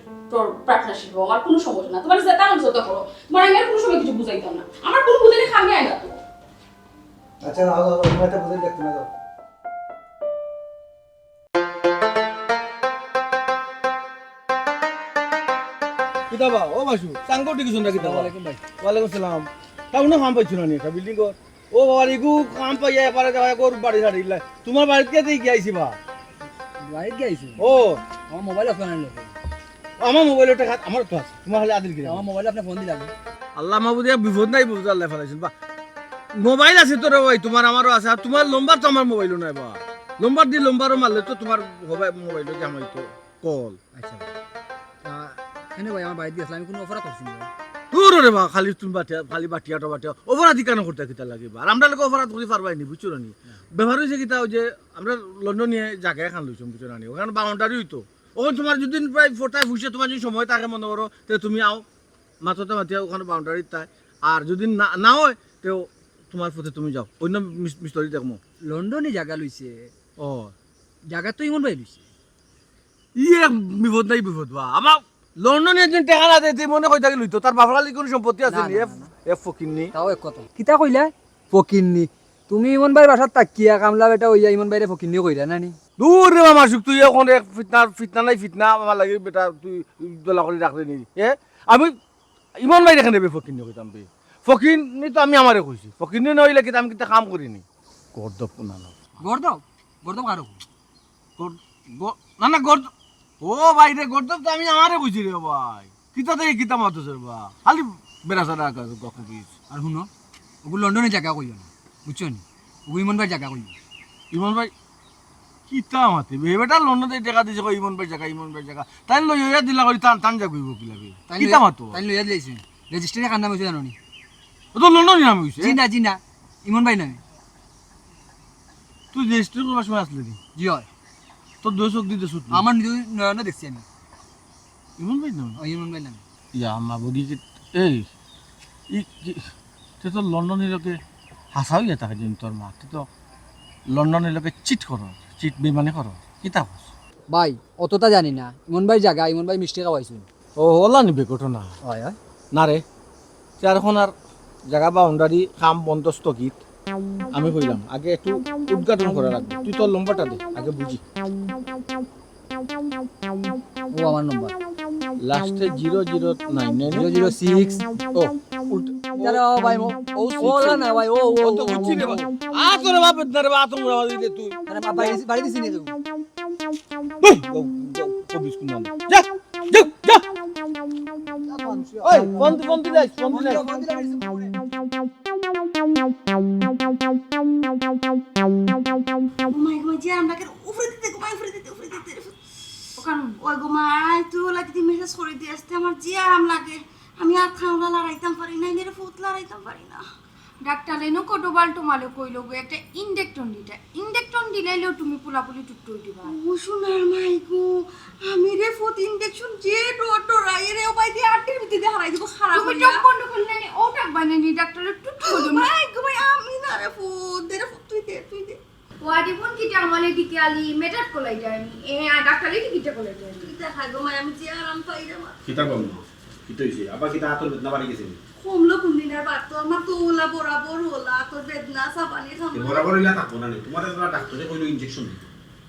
[SPEAKER 1] পার্টনারশিপ আমার কোনো সমস্যা না তোমার যেটা মন সেটা করো তোমার আমি আর কোনো সময় কিছু বুঝাইতাম না আমার কোনো বুঝাইলে খামি আয় না তো
[SPEAKER 2] আচ্ছা নাও দাও তুমি এটা বুঝে দেখতে না দাও
[SPEAKER 3] কিতাবা ও বাসু চাঙ্গো টিকিছুন না কিতাবা ওয়ালাইকুম ভাই ওয়ালাইকুম সালাম তাউনো কাম পাইছো না নি একটা বিল্ডিং কর ও বাবা ইগু কাম পাইয়া এপারে যাওয়া কর বাড়ি ছাড়ি তোমার বাড়িতে দিয়ে গিয়েছি বা
[SPEAKER 8] বাড়িতে গেছি
[SPEAKER 3] ও
[SPEAKER 8] আমার মোবাইল আপনার আনলো
[SPEAKER 3] আমার মোবাইলটা আমার তো আছে তোমার হলে আদিল কিরা
[SPEAKER 8] আমার মোবাইলে আপনি ফোন দিলাম
[SPEAKER 3] আল্লাহ মাহবুদিয়া বিপদ নাই বুঝতে আল্লাহ ফেলাইছিল বা মোবাইল আছে তোর ভাই তোমার আমারও আছে আর তোমার লম্বার তো আমার মোবাইলও নাই বা লম্বার দিয়ে লম্বারও মারলে তো তোমার মোবাইলও জামাই তো কল
[SPEAKER 8] আচ্ছা এনে ভাই আমার বাড়িতে আসলে আমি কোনো অফার করছি না
[SPEAKER 3] তোর রে বা খালি তুমি খালি বাটিয়াটা অপরাধী কেন করতে কিতা লাগে আর আমরা লোক অপরাধ করি পারবাই নি বুঝছো না ব্যবহার হয়েছে কিতা যে আমরা লন্ডনে জায়গা এখান লইছম বুঝছো না ওখানে বাউন্ডারি হইতো ওখানে তোমার যদি প্রায় ফোটায় ফুসে তোমার যদি সময় থাকে মনে করো তাহলে তুমি আও মাথাতে মাতিয়া ওখানে বাউন্ডারি তাই আর যদি না হয় তো তোমার পথে তুমি যাও অন্য মিস্তরি দেখমো
[SPEAKER 8] লন্ডনে জায়গা লইছে
[SPEAKER 3] ও
[SPEAKER 8] জায়গা তো ইমন ভাই লইছে
[SPEAKER 3] ইয়ে বিপদ নাই বিপদ বা আমার লন্ডনে একজন টেকা না দিতে মনে কই থাকি লইতো তার বাপরালি কোন সম্পত্তি আছে নি এফ ফকিননি
[SPEAKER 8] তাও এক কথা কিতা কইলা ফকিন্নি তুমি ইমন ভাই বাসাত তাকিয়া কামলা বেটা হইয়া ইমন ভাইরে ফকিন্নি কইরা নানি
[SPEAKER 3] দূর রে মামা সুখ তুই এখন এক ফিতনা নাই ফিতনা আমার লাগে বেটা তুই দলা করে রাখলে নি আমি ইমন ভাই রেখে দেবে ফকিন্নি কইতাম বে ফকিন্নি তো আমি আমারে কইছি ফকিন্নি নইলে কি আমি কিতা কাম করিনি গর্দব না না
[SPEAKER 8] গর্দব কারো
[SPEAKER 3] না গর্দব ও ভাই রে গর্দব তো আমি আমারে কইছি রে ভাই কিতা থেকে কিতা মাতছ রে বা খালি বেরাসারা কখন দিস
[SPEAKER 8] আর শুনো ওগুলো লন্ডনে জায়গা কইও না বুঝছো নি ওগুলো ইমন ভাই জায়গা কইও
[SPEAKER 3] ইমন ভাই কিতা মাতে বেটা লন্ডনে টাকা দিছে কই ইমন ভাই জায়গা তাই লই হইয়া দিলা কই টান যা কইব কি লাগে কিতা মাতো
[SPEAKER 8] তাই লইয়া দিয়েছে রেজিস্ট্রিতে কান্না হইছে জানো নি
[SPEAKER 3] ও তো লন্ডনে নাম হইছে
[SPEAKER 8] জি না ইমন ভাই নামে
[SPEAKER 3] তুই রেজিস্ট্রি করবার সময় আসলি নি
[SPEAKER 8] জি হয়
[SPEAKER 3] তোর দুই চোখ দিতে সুত
[SPEAKER 8] আমার নয়নে দেখছি আমি
[SPEAKER 3] ইমন ভাই নাম
[SPEAKER 8] ইমন ভাই নামে
[SPEAKER 3] ইয়া আমা বডি কি এই তুই তো লন্ডনের লোকে হাসাও ইয়া থাকে দিন তোর মা তুই তো লন্ডনের লোকে চিট বেমানে করো কিতা কস
[SPEAKER 8] ভাই অতটা জানি না ইমন ভাই জায়গা ইমন ভাই মিষ্টি খাওয়াইছুন
[SPEAKER 3] ও ওলা নিবে ঘটনা
[SPEAKER 8] হয়
[SPEAKER 3] না রে চার এখন আর জায়গা বাউন্ডারি কাম বন্ধ স্থগিত আমি কইলাম আগে একটু উদ্ঘাটন করা লাগবে তুই তোর নম্বরটা দে আগে বুঝি
[SPEAKER 8] ও আমার নম্বর
[SPEAKER 3] লাস্টে 009
[SPEAKER 8] 006
[SPEAKER 3] ও
[SPEAKER 8] যারা ভাই ও না ভাই ও
[SPEAKER 3] তো বুঝছি রে ভাই আ তোর বাপ না রে বাপ তোমরা দিলে তুই
[SPEAKER 8] মানে বাড়ি দিছি নি
[SPEAKER 3] কবিস কোন নাম যা ওই ফোন দিলে
[SPEAKER 6] ঘুমাই যে আমাকে উপরে দিতে ওই ঘুমাই তুই লাগি মেসেজ করে দিয়ে আসতে আমার যে আরাম লাগে আমি আর খাওয়া লড়াইতাম পারি না এর ফুট লড়াইতাম পারি না
[SPEAKER 4] ডাক্তার এনো কটো বাল্টো মালে কইলো গো একটা ইনজেকশন দিলেও তুমি পুলাপুলি টুট্টু দিবা
[SPEAKER 6] ও সোনার মাই গো আমি রে ফুট ইনজেকশন যে ডরাই রে ও ভাই দিয়ে আটটির ভিতরে হারাই দিব খারাপ
[SPEAKER 4] তুমি চোখ বন্ধ করলে নি ও টাক বানানি ডাক্তারের টুট্টু
[SPEAKER 6] মাই গো ভাই আমি না রে ফুট দে রে ফুট তুই দে
[SPEAKER 4] ওয়াডি ফোন কি জামালে দিকে আলি মেটার কোলাই যায়নি এ ডাক্তারে কি কিটা কোলাই যায়নি
[SPEAKER 6] তুই দেখা গো মাই আমি যে আরাম পাই রে মা
[SPEAKER 5] কিতা কম কিতা হইছে আবার কিতা আতর বেদনা বাড়ি গেছে
[SPEAKER 6] কমলো কুন্দিনার বাত তো আমার তো ওলা বরাবর ওলা তোর বেদনা সাবানি খামা
[SPEAKER 5] বরাবর ইলা থাকবো না তোমার ডাক্তারে কইলো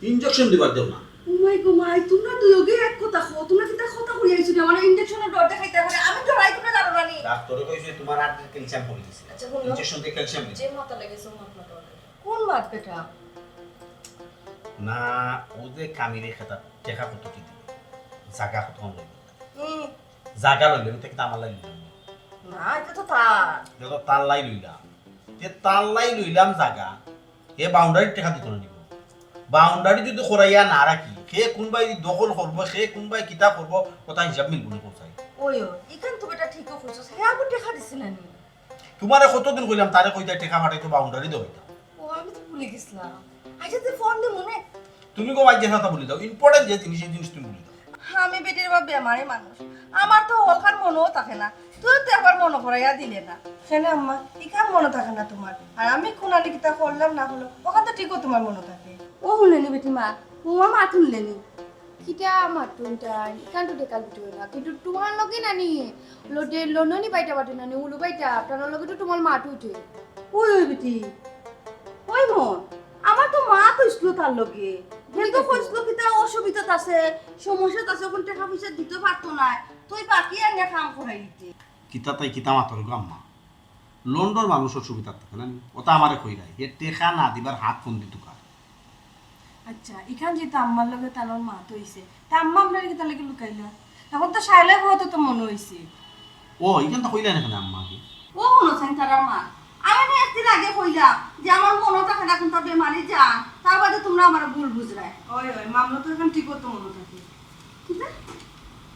[SPEAKER 5] ইনজেকশন দিবার দেও না
[SPEAKER 6] ও মাই গো মাই তোমরা দুইগে এক কথা কও তোমরা কিটা কথা কই আইছো আমার ইনজেকশনের ডর দেখাইতে পারে আমি ডরাই তোমরা জানো না নি
[SPEAKER 5] ডাক্তারে কইছে তোমার আর ক্যালসিয়াম পড়ে গেছে
[SPEAKER 6] আচ্ছা বলো
[SPEAKER 5] ইনজেকশন দিয়ে ক্যালসিয়াম
[SPEAKER 6] যে মাথা লেগেছে মাথা ডর কোন মাত বেটা
[SPEAKER 5] না ওদে কামিরে খেতা টেকা কত কি দিবে জায়গা কত কম লইবে জায়গা লইলে আমি থেকে আমার লাগি
[SPEAKER 6] না এটা তো তার
[SPEAKER 5] যত তাল্লাই লইলাম যে তাল্লাই লইলাম জায়গা এ বাউন্ডারি টেকা দিত না নিব বাউন্ডারি যদি খরাইয়া না রাখি সে কোনবাই দখল করবো সে কোনবাই কিতা করবো কথা হিসাব মিলব না কোথায়
[SPEAKER 6] ওই এখান তো বেটা ঠিকও কইছস হ্যাঁ আমি দেখা দিছিল না
[SPEAKER 5] তোমারে কতদিন কইলাম তারে কইতা টেকা ফাটাই তো বাউন্ডারি দাও এটা
[SPEAKER 6] ও আমি তো ভুলে গেছিলাম আচ্ছা তুই ফোন দে মনে
[SPEAKER 5] তুমি গো বাইজে কথা বলি দাও ইম্পর্টেন্ট যে জিনিস এই জিনিস তুমি বলি দাও
[SPEAKER 6] আমি বেটির বা বেমারি মানুষ আমার তো হলখান মনও থাকে না তুই তো একবার মনে করাইয়া দিলে না সেনা আম্মা ইখান মনে থাকে না তোমার আর আমি খুনালি কিতা করলাম না হলো ওখান তো ঠিকও তোমার মনে থাকে ও শুনলেনি বেটি মা ও মা শুনলেনি
[SPEAKER 4] কিটা মাটুনটা ইকান্টো দেখাল বিটো না কিন্তু তোমার লগে নানি লোডে লননি বাইটা বাটে নানি উলু বাইটা আপনার লগে তো তোমার মাটু উঠে
[SPEAKER 6] ওই বেটি ওই মন আমার তো মা কইছিল তার লগে কিন্তু কইছিল কিতা অসুবিধা আছে সমস্যা আছে কোন টাকা পয়সা দিতে পারতো না তুই বাকি আঙ্গা কাম করাই দিতে
[SPEAKER 5] কিতা তাই কিতা মাতর গো আম্মা লন্ডন মানুষের সুবিধা থাকে না ওটা আমারে কই রাই এ টেকা না দিবার হাত ফোন দিত কার
[SPEAKER 6] আচ্ছা এখান যে আম্মার লগে তানোর মা তো হইছে তা আম্মা আপনার কি তার লগে লুকাইলা এখন তো সাইলে হয়তো তো মনে হইছে
[SPEAKER 5] ও এখান তো কইলা না কেন আম্মা কি
[SPEAKER 6] ও হলো সাইন তার মা আমি না একদিন আগে কইলাম যে আমার মনে থাকে না এখন তো বেমারি যান তার বাদে তোমরা আমার ভুল বুঝরাই ওই ওই মামলা তো এখন ঠিক তো মনে থাকে ঠিক আছে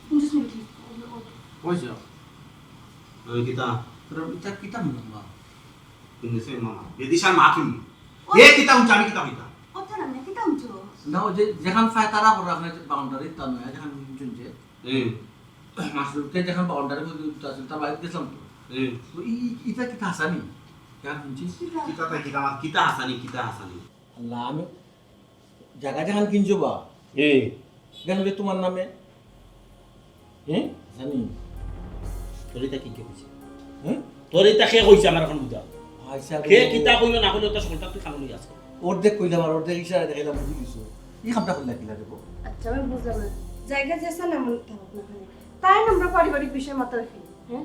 [SPEAKER 6] বুঝছ নি ঠিক
[SPEAKER 3] কইছ
[SPEAKER 5] ওই কিতা
[SPEAKER 3] তোর এটা কিতা মনে বা
[SPEAKER 5] তুমি সে মামা বেদিশার মা তুমি এ কিতা উন জানি কিতা হইতা
[SPEAKER 6] ওটা না কি দাম তো
[SPEAKER 3] না ও যে যেখান ফায়তারা করে আপনার বাউন্ডারি তা নয় যেখান শুনছে মাসরুকে যেখান বাউন্ডারি করে আছে তার বাইরে গেছিলাম তো এটা কিতা হাসানি কেন শুনছি
[SPEAKER 5] কিতা তাই কিতা আমার কিতা হাসানি
[SPEAKER 3] আল্লাহ আমি জায়গা যেখান কিনছো বা কেন যে তোমার নামে হ্যাঁ জানি
[SPEAKER 5] তোর এটা কি কে কইছে
[SPEAKER 3] হ্যাঁ
[SPEAKER 5] তোর এটা কে কইছে আমার এখন বুঝা
[SPEAKER 3] আইসা
[SPEAKER 5] কে কিতা কইলো না কইলো তো সকলটা তুই খানো নিয়ে আসো
[SPEAKER 3] অর্ধেক কইলাম আর অর্ধেক ইশারা দেখাইলাম বুঝি কিছু ই খামটা করলা কিলা দেবো
[SPEAKER 6] আচ্ছা আমি বুঝলাম না জায়গা যেসা না মন থাকুক না খানে তাই আমরা পারিবারিক বিষয় মাথা রাখি হ্যাঁ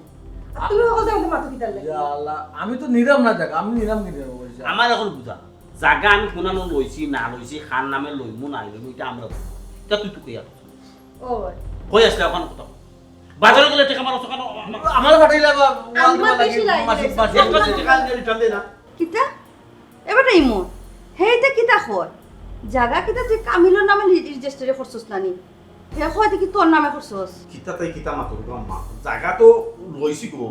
[SPEAKER 6] আর তুমি হল আমাকে মাথা কিতার লাগে
[SPEAKER 3] আল্লাহ আমি তো নিরাম না জায়গা আমি নিরাম কি দেবো বলছি
[SPEAKER 5] আমার এখন বুঝা জায়গা আমি কোনানো লইছি না লইছি খান নামে লইমু না লইমু এটা আমরা তা তুই তো কইয়া
[SPEAKER 6] ও ভাই
[SPEAKER 5] কই আসলে এখন কথা বাজারে গেলে টাকা মারছ কেন
[SPEAKER 3] আমার ফাটাইলা বা
[SPEAKER 6] আমার বেশি লাগে
[SPEAKER 3] মাসিক মাসিক
[SPEAKER 5] একটা টাকা দিয়ে রিটার্ন দে না
[SPEAKER 6] কিতা এবারে ইমো হেইটা কিতা কয় জায়গা কিতা তুই কামিলর নামে রেজিস্টারে করছস নানি হে কয় কি তোর নামে করছস
[SPEAKER 5] কিতা তাই কিতা মাতো মা জায়গা তো লইছি গো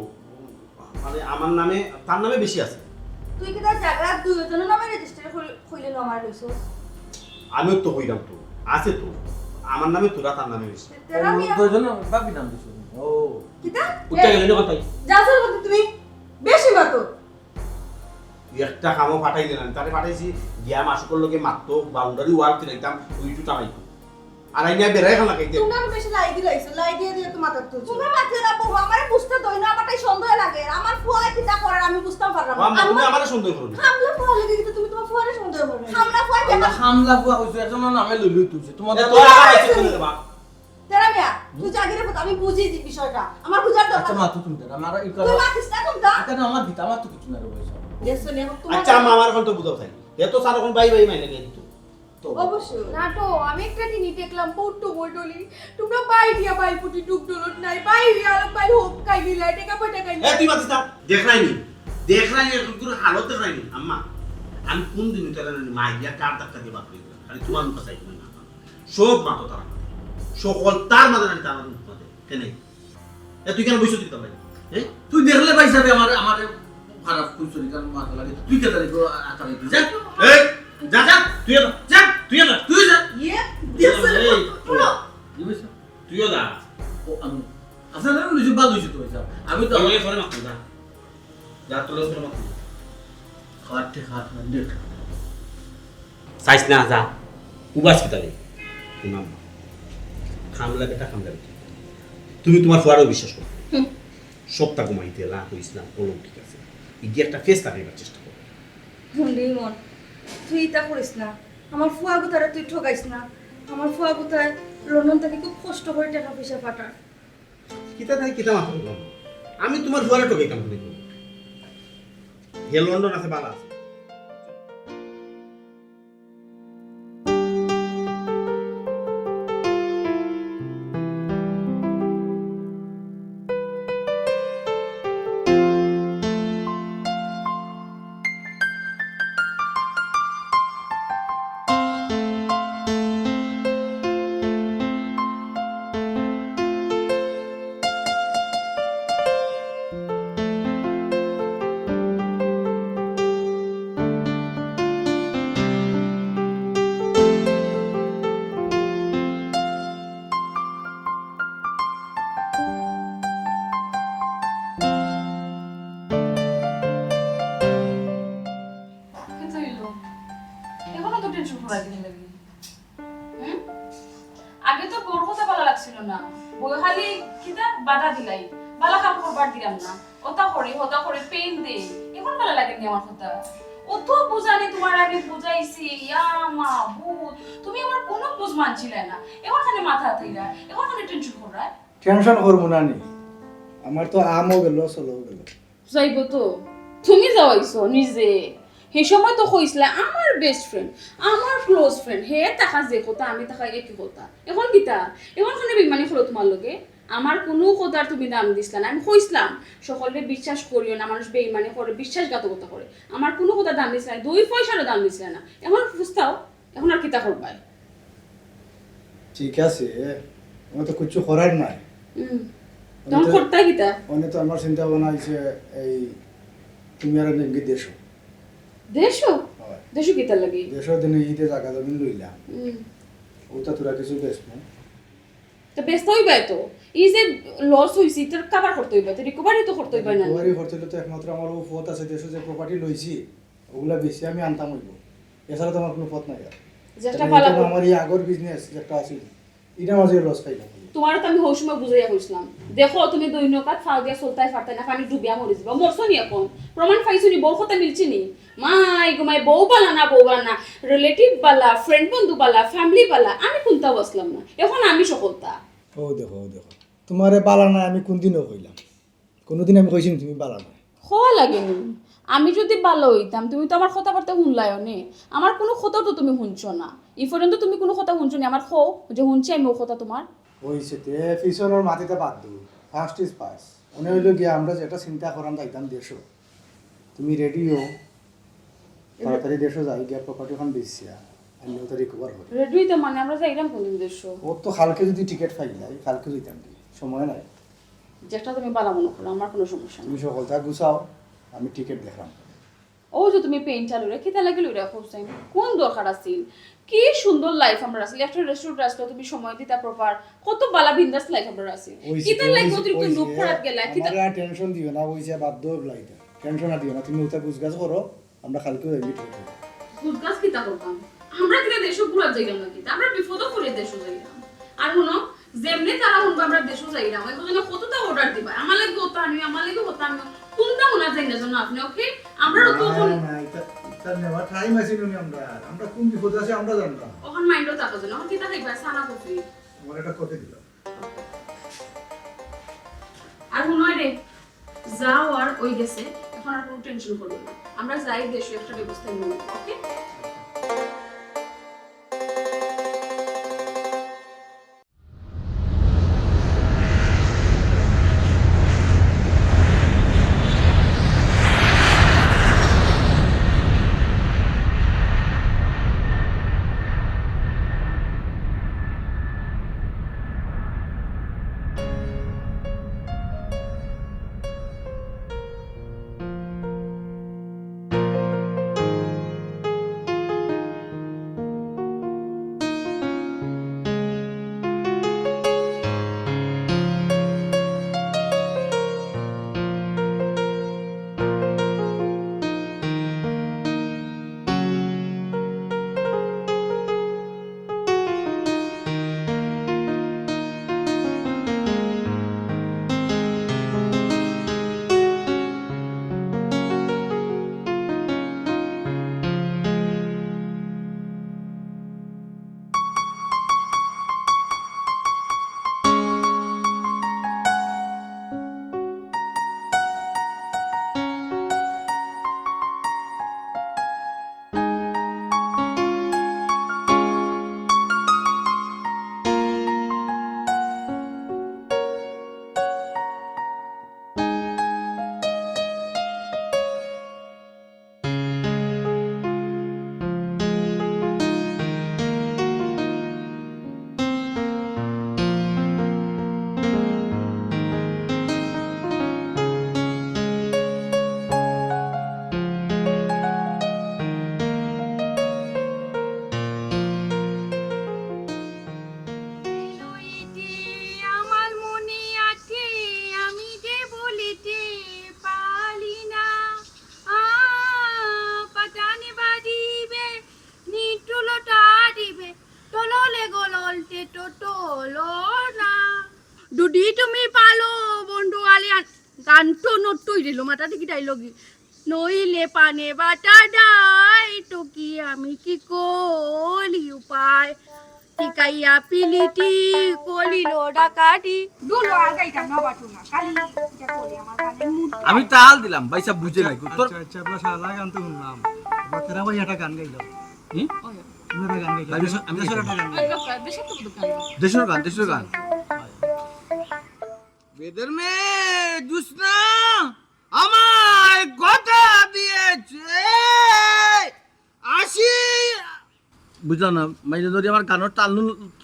[SPEAKER 5] মানে আমার নামে তার নামে বেশি আছে
[SPEAKER 6] তুই কিতা জায়গা দুইজনের নামে রেজিস্টারে কইলে না আমার লইছস
[SPEAKER 5] আমিও তো হইলাম তো আছে তো আমার নামে তোরা তার নামে বেশি
[SPEAKER 6] তেরা মিয়া
[SPEAKER 3] দুইজন বাবি নাম দিছো ও
[SPEAKER 6] কিতা
[SPEAKER 5] উঠে গেলে না তাই
[SPEAKER 6] যাসর মত তুমি বেশি মাতো
[SPEAKER 5] একটা কামও পাঠাইলে না তারে পাঠাইছি গিয়া মাসুকর লগে মাত্র বাউন্ডারি ওয়াল কিনাইতাম উইটু টানাইতো আর আইনা বেরাই খালা খাইতে
[SPEAKER 6] তোমরা বেশি লাই দিলাইছো লাই দিয়ে তো মাথা তো তোমরা মাথা না বউ আমারে বুঝতে দই না আমারটাই সন্দেহ লাগে আমার ফুয়া কিতা করে আমি বুঝতাম পারলাম
[SPEAKER 5] আম্মা তুমি আমারে সন্দেহ করো না
[SPEAKER 6] হামলা ফুয়া লাগে কিন্তু তুমি তোমার ফুয়ারে সন্দেহ করো হামলা ফুয়া
[SPEAKER 3] আল্লাহ হামলা বুয়া হইছে একজন নামে লইলই তুইছে তোমাদের
[SPEAKER 5] তোর আবার আইছে কোনে দেবা
[SPEAKER 6] তেরা মিয়া তুই জাগিরে পড় আমি বুঝি দি বিষয়টা আমার বুঝার
[SPEAKER 3] আচ্ছা
[SPEAKER 6] দরকার
[SPEAKER 3] মা তুমি দেন আমার এই
[SPEAKER 6] তুই মাথিস না কোনটা
[SPEAKER 3] কেন আমার দিতা আমার তো কিছু না রে বয়স
[SPEAKER 6] দেশো নে তোমার
[SPEAKER 5] আচ্ছা আম্মা আমার এখন তো বুঝাও থাকি এত সার এখন বাই বাই মাইনে গেল তো
[SPEAKER 3] তো
[SPEAKER 6] অবশ্যই
[SPEAKER 4] নাটো আমি একটা জিনিস দেখলাম পট্টু বইটলি তোমরা বাই দিয়া বাই পুটি ডুব ডলট নাই বাই দিয়া বাই হোক কাই দিলা টাকা পয়সা কাই
[SPEAKER 5] এ তুই মাতিস না দেখ নাই তোর হালত দেখ নাই আম্মা আমি কোন দিন তারা মাইয়া কার টাকা দিয়ে বাপ দিলাম খালি তোমার মুখ চাই না সব মাতো তারা সকল তার মাঝে না তার মুখ মাঝে কেন এ তুই কেন বসে দিতে পারি
[SPEAKER 3] তুই দেখলে ভাই সাহেব আমার খারাপ কইছস কারণ মাথা লাগে তুই কে তারে আতারে যা
[SPEAKER 5] এই যা যা তুই যা
[SPEAKER 6] ইয়ে দেশো নে পুরো
[SPEAKER 3] দিবস
[SPEAKER 5] তুইও যা
[SPEAKER 3] ও আমি আসলে আমি নিজে বাদ হইছে তো ভাই সাহেব আমি তো
[SPEAKER 5] তোর ফোনে মাত্র যা তোর ফোনে মাত্র
[SPEAKER 3] খাটে খাট না দেখ
[SPEAKER 5] সাইজ না যা উবাস কি তারে ইমাম খামলা বেটা তুমি তোমার ফুয়ারও বিশ্বাস করো সপ্তাহ ঘুমাইতে লা কইস না বলো ঠিক আছে ইগি একটা ফেস লাগাইবার চেষ্টা করো
[SPEAKER 6] হুন্ডি মন তুই তা করিস না আমার ফুয়া গুতারে তুই ঠকাইস না আমার ফুয়া গুতায় লন্ডন থেকে খুব কষ্ট করে টাকা পয়সা পাঠায়
[SPEAKER 5] কিতা তাই কিতা মাথা বললাম আমি তোমার ফুয়ারে ঠকাইতাম দেখো হে লন্ডন আছে বালা আছে
[SPEAKER 1] এখনো তো টেনশন করা দিন লাগি আগে তো বড় কথা ভালো লাগছিল না বই খালি কিটা বাধা দিলাই বালা কাম করবার দিলাম না ওটা করে পেইন দে এখন ভালো লাগে নি আমার কথা অত বুঝানি তোমার আগে বুঝাইছি মা ভূত তুমি আমার কোনো বুঝ মানছিলে না এখন খালি মাথা হাতাইরা এখন খালি টেনশন করা
[SPEAKER 2] টেনশন করবো না নি আমার তো আমও গেল চলেও গেল
[SPEAKER 1] যাইব তো তুমি যাওয়াইছো নিজে সেই সময় তো কইছিলা আমার বেস্ট ফ্রেন্ড আমার ক্লোজ ফ্রেন্ড হে টাকা যে কথা আমি টাকা একই কথা এখন কিতা এখন খানে বিমানি হলো তোমার লগে আমার কোনো কথার তুমি দাম দিছিলা না আমি কইছিলাম সকলে বিশ্বাস করিও না মানুষ বেইমানি করে বিশ্বাসঘাতকতা করে আমার কোনো কথা দাম দিছিলা না 2 পয়সারও দাম দিছিলা না এখন বুঝতাও এখন আর কিতা করবাই
[SPEAKER 2] ঠিক আছে আমার তো কিছু করার নাই
[SPEAKER 1] তখন করতা কিতা
[SPEAKER 2] অনেক তো আমার চিন্তা ভাবনা হয়েছে এই তুমি আর নেমকে দেশো
[SPEAKER 1] দেশো দেশো কিতা লাগে
[SPEAKER 2] দেশো দিনে ঈদে জায়গা জমিন লইলাম ওটা তোরা কিছু বেশ না
[SPEAKER 1] তো ব্যস্ত হইবাই তো এই যে লস হইছে তার কভার করতে হইবা তো রিকভারি তো করতে হইবা না
[SPEAKER 2] রিকভারি করতে তো একমাত্র আমার ও পথ আছে দেশে যে প্রপার্টি লইছি ওগুলা বেশি আমি আনতাম হইব এছাড়া তো আমার কোনো পথ নাই আর
[SPEAKER 1] যেটা ভালো
[SPEAKER 2] আমার এই আগর বিজনেস যেটা আছে এটা মাঝে লস খাইলাম
[SPEAKER 1] তোমার তো আমি ওই সময় বুঝাইয়া কইছিলাম দেখো তুমি দৈনকাত ফাও দিয়া চলতাই ফারতাই না পানি ডুবিয়া মরে যাবা মরছো নি এখন প্রমাণ পাইছো নি বউ কথা মিলছি নি মাই গো মাই বউ বালা না রিলেটিভ বালা ফ্রেন্ড বন্ধু বালা ফ্যামিলি বালা আমি কোনটা বসলাম না এখন আমি সকলতা
[SPEAKER 2] ও দেখো তোমারে বালা না আমি কোনদিনও কইলাম কোনোদিন আমি কইছি তুমি বালা না
[SPEAKER 1] হওয়া লাগেনি আমি যদি ভালো হইতাম তুমি তো আমার কথাবার্তা শুনলাইও নে আমার কোনো কথা তো তুমি শুনছো না এই পর্যন্ত তুমি কোনো কথা শুনছো না আমার খো যে শুনছি আমি ও কথা তোমার
[SPEAKER 2] হইছে তে ফিশনের মাটিতে বাদ দিও ফার্স্ট ইজ পাস মনে হইলো গিয়ে আমরা যেটা চিন্তা করাম যাইতাম দেশও তুমি রেডি হও তাড়াতাড়ি দেশও যাই গিয়া প্রপার্টিখন বেচিয়া আমি ওটা রিকভার করি
[SPEAKER 1] রেডি তো মানে আমরা যাইলাম কোন দেশ
[SPEAKER 2] ও তো কালকে যদি টিকিট পাইলাই কালকে যাইতাম কি সময় নাই
[SPEAKER 1] যেটা তুমি বালা মনে করো আমার কোনো সমস্যা নেই
[SPEAKER 2] তুমি সকলটা গুছাও আমি টিকিট দেখলাম
[SPEAKER 1] ও যে তুমি পেইন্ট চালু রে কিতা লাগিল রে হোসেন কোন দরকার আছিল কি সুন্দর লাইফ আমরা আছিল একটা রেস্টুরেন্ট আসলো তুমি সময় দিতা প্রপার কত বালা বিন্দাস লাইফ আমরা আছিল কিতা লাইফ অতিরিক্ত লুক খারাপ গেলা কিতা
[SPEAKER 2] আমরা টেনশন দিও না হইছে বাধ্য লাইটা টেনশন না দিও না তুমি ওটা গুছগাছ করো আমরা কালকে যাই মিট করব
[SPEAKER 1] গুজগাস কিতা করতাম আমরা কিতা দেশ ঘুরা যাইলাম না কিতা আমরা বিপদ করে দেশ যাইলাম আর শুনো যেমনি তারা শুনবো আমরা দেশ যাইলাম ওই জন্য কতটা অর্ডার দিবা আমার লাগি হতা আমি আমার লাগি হতা আমি কোনটা মনে যাই না জানো আপনি ওকে আমরা তখন
[SPEAKER 2] না এটা নেওয়া টাইম আছে নি আমরা কোন বিপদ আছে আমরা জানতাম
[SPEAKER 1] ওখান মাইন্ডও থাকো জানো এখন কিতা খাইবা সানা কফি
[SPEAKER 2] আমার এটা কথা দিলাম
[SPEAKER 1] আর শুনো রে যাও আর ওই গেছে এখন আর কোনো টেনশন করবে না আমরা যাই দেশে একটা ব্যবস্থা নিব ওকে
[SPEAKER 4] দুদি তুমি পালো বন্ধু আলিয়ান গানটো নটই দিলো মাথা থেকে ডাইলগি নইলে পানে বাটা ডাই তো কি আমি কি কলি উপায় টিকাইয়া পিলিটি কলিলো ডাকাটি দুলো আর গাইতাম না বাটু না কালি এটা কলি আমার গানের মুড
[SPEAKER 3] আমি তাল দিলাম ভাইসা বুঝে নাই তোর
[SPEAKER 2] আচ্ছা আপনার শালা গান তো শুনলাম এবার তেরা ভাই একটা গান গাইলো
[SPEAKER 3] কি
[SPEAKER 2] তুমি একটা গান গাইলো
[SPEAKER 3] আমি
[SPEAKER 2] দেশের একটা গান গাইলো
[SPEAKER 3] দেশের গান বেদের মেয়ে জুসনা আমায় কথা দিয়েছে আসি বুঝলাম না মাইনে ধরি আমার গানের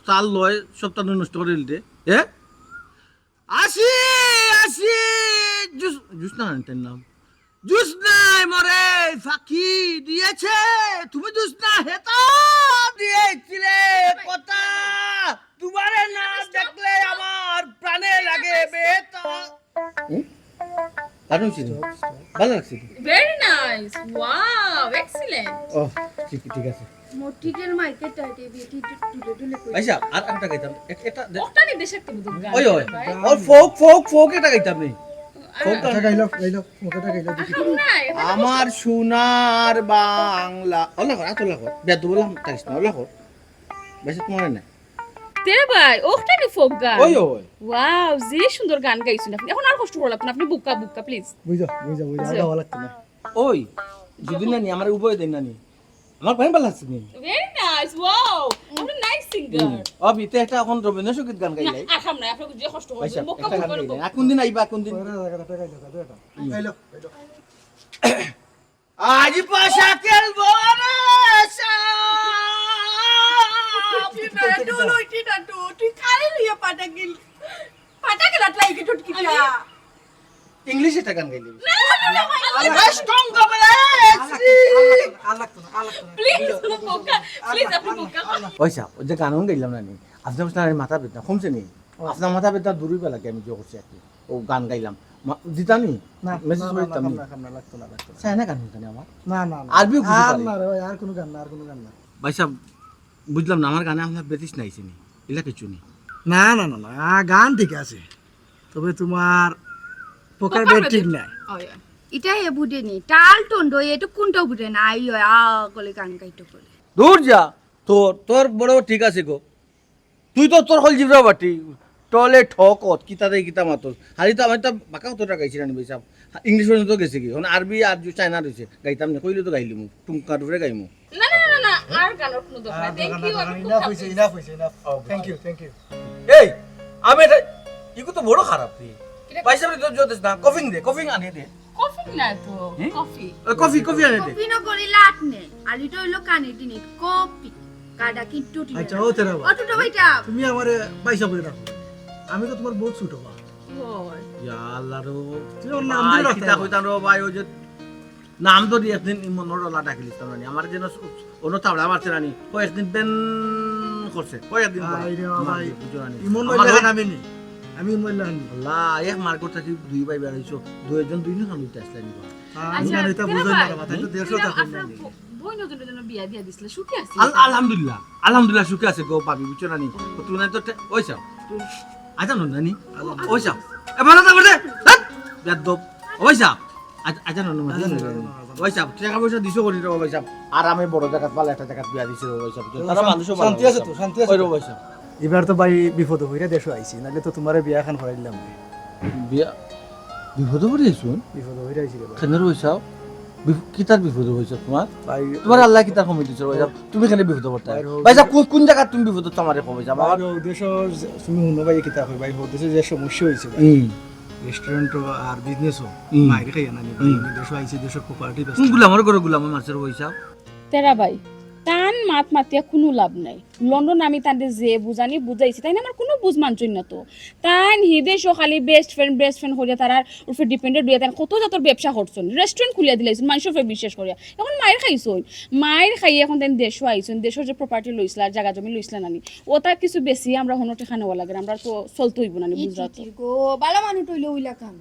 [SPEAKER 3] তাল লয় সপ্তাহ নষ্ট করে দিতে আসি আসি জুসনা তার নাম জুসনাই মরে ফাঁকি দিয়েছে তুমি জুসনা হেতা দিয়েছিলে কথা তোমারে না দেখলে আমার প্রাণে লাগে বেতা ভালো লাগছে
[SPEAKER 1] ভেরি নাইস ওয়াও এক্সিলেন্ট
[SPEAKER 3] ও ঠিক আছে
[SPEAKER 4] মোটিকের মাইকে টাইটে বেটি তুলে তুলে কই
[SPEAKER 3] ভাইসা আর একটা গাইতাম এটা
[SPEAKER 1] ওটা নি দেশে একটা বুদুক গান
[SPEAKER 3] ওই ওই ওর ফোক এটা গাইতাম নি
[SPEAKER 2] কথা গাইলো মুখটা গাইলো দেখি
[SPEAKER 3] আমার সোনার বাংলা ওলা কর আতলা কর বেদ বললাম তাইস না ওলা কর বেশি তোমার না
[SPEAKER 1] তেরা ভাই ওটা নি ফোক গান
[SPEAKER 3] ওই ওই
[SPEAKER 1] ওয়াও যে সুন্দর গান গাইছেন আপনি এখন আর কষ্ট করলাম না আপনি বুক্কা প্লিজ
[SPEAKER 2] বুঝো গাওয়া লাগতো না
[SPEAKER 3] ওই যদি না নি আমার উভয় দেন না নি আমার ভাই ভালো আছে নি
[SPEAKER 1] ভেরি নাইস ওয়াও আপনি নাইস সিঙ্গার
[SPEAKER 3] অবি তে একটা এখন রবীন্দ্রসঙ্গীত গান গাইলাই
[SPEAKER 1] আখাম না আপনি যে কষ্ট
[SPEAKER 3] ভাইসা
[SPEAKER 1] করছেন বুক্কা
[SPEAKER 3] একটা গান
[SPEAKER 1] বুক্কা
[SPEAKER 3] গাইলাই কোন দিন আইবা কোন দিন আজ পাশা খেলবো রে ইংলিশে একটা গান গাইলি
[SPEAKER 1] প্লিজ আপনি বুক্কা
[SPEAKER 3] ওইসা ওই যে গান গাইলাম না নি আপনার মাথা বেদনা কমছে নি আপনার মাথা বেদনা দূরই বেলাকে আমি যে করছি আর ও গান গাইলাম জিতা নি
[SPEAKER 2] না
[SPEAKER 3] মেসেজ করতাম নি
[SPEAKER 2] লাগতো না
[SPEAKER 3] চাই না গান শুনতে আমার
[SPEAKER 2] না
[SPEAKER 3] আরবিও বুঝতে পারি
[SPEAKER 2] না রে ভাই আর কোনো গান না
[SPEAKER 3] ভাই সাহেব বুঝলাম না আমার গানে আপনার বেতিস নাইছে নি এলা কিছু নি
[SPEAKER 2] না গান ঠিক আছে তবে তোমার পোকার বেড ঠিক নাই
[SPEAKER 4] এটা এ বুডে নি টাল টন্ডো এটো কোনটা বুডে না আই আ কলে গান গাইতো কলে
[SPEAKER 3] দূর যা তোর বড় ঠিক আছে গো তুই তো তোর হল জিবরা বাটি টলে ঠকত কিতা দে কিতা মাত হারি তো আমি তো বাকা তোটা গাইছি না ভাই সাহেব ইংলিশ পর্যন্ত তো গেছে কি এখন আরবি আর চাইনা রইছে গাইতাম না কইলে তো গাইলি মু টুমকা ডুরে গাইমু
[SPEAKER 1] না আর গানের কোনো দরকার থ্যাংক ইউ
[SPEAKER 2] ইনাফ হইছে থ্যাংক ইউ
[SPEAKER 3] এই আমি এটা ইকো তো বড় খারাপ তুই ভাই সাহেব তো জোতেস না কফিং আনে দে
[SPEAKER 1] কফি না তো
[SPEAKER 3] কফি আনে দে
[SPEAKER 4] কপি ন করি লাট নে আর এটা হইলো কানে দিনি কপি কাডা কি টুটি
[SPEAKER 2] আচ্ছা ও তেরা ভাই
[SPEAKER 4] অটুটো ভাইটা
[SPEAKER 2] তুমি আমারে পয়সা বলে রাখো আমি তো তোমার বহুত ছোট বা
[SPEAKER 3] ইয়া আল্লাহ রো
[SPEAKER 2] তুই ওর নাম দিয়ে রাখতে
[SPEAKER 3] কিতা কইতাম রো ভাই ওই যে নাম তো দিয়ে একদিন মনোর ওলা ডাকিলিস না আমার যেন অন্য তাবড়া মারছে না নি কয়েকদিন বেন করছে কয়েকদিন
[SPEAKER 2] ভাই ইমন বলে নামে নি আমি ইমন লানি
[SPEAKER 3] আল্লাহ এক মার্কেট থেকে দুই ভাই বেরাইছো দুইজন দুই না হইতে আসলে নি
[SPEAKER 2] আমি জানি এটা বুঝাই না মাথা তো 150 টাকা
[SPEAKER 1] আপনার বই নজনের জন্য বিয়া দিয়া দিছিল সুখী আছে
[SPEAKER 3] আলহামদুলিল্লাহ সুখে আছে গো পাবি বুঝছো না নি তুই না তো ওইসব আচ্ছা না নি ওইসব এ ভালো থাকবে রে বেদব ওইসব আচ্ছা না ওইসব টাকা পয়সা দিছো করি রে ওইসব আর আমি বড় জায়গা পালে একটা জায়গা বিয়া দিছি ওইসব তারা মানুষও
[SPEAKER 2] শান্তি আছে তো শান্তি আছে
[SPEAKER 3] ওই ওইসব
[SPEAKER 2] এবার তো ভাই বিপদ হইরা দেশ আইছি নালে তো তোমারে বিয়া খান করাই দিলাম
[SPEAKER 3] বিয়া বিপদ পড়ে আইছুন
[SPEAKER 2] বিপদ হইরা আইছি রে ভাই
[SPEAKER 3] কেন ওইসব কিতার বিপদ হইছে তোমার
[SPEAKER 2] ভাই
[SPEAKER 3] তোমার আল্লাহ কিতার কমে দিছে ওইসব তুমি কেন বিপদ পড়তে ভাই সাহেব কোন জায়গা তুমি বিপদ তোমারে কমে যাবা
[SPEAKER 2] আমার দেশ তুমি হুনো ভাই কিতা কই ভাই দেশে যে সমস্যা হইছে ভাই রেস্টুরেন্ট আর বিজনেসও মাইরে খাই না নি ভাই দেশ আইছে দেশ প্রপার্টি
[SPEAKER 3] কোন গুলামর করে গুলাম মাছের ওইসব
[SPEAKER 1] তেরা ভাই টান মাত মাতিয়া কোনো লাভ নাই লন্ডন আমি তাদের যে বুঝানি বুঝাইছি তাই না আমার কোনো বুঝ মানছই না তো তাই হিদেশ খালি বেস্ট ফ্রেন্ড হইয়া তার উপরে ডিপেন্ডেন্ট হইয়া তার কত জাতর ব্যবসা করছেন রেস্টুরেন্ট খুলিয়া দিলাইছেন মানুষের উপরে বিশ্বাস করিয়া এখন মায়ের খাইছই মায়ের খাইয়ে এখন তাই দেশও আইছেন দেশের যে প্রপার্টি লইছিল আর জায়গা জমি লইছিল নানি ওটা কিছু বেশি আমরা হনটে খানেওয়া লাগে আমরা তো চলতে হইব না বুঝরা তো
[SPEAKER 4] গো বালা মানুষ হইলো ওইলা কাম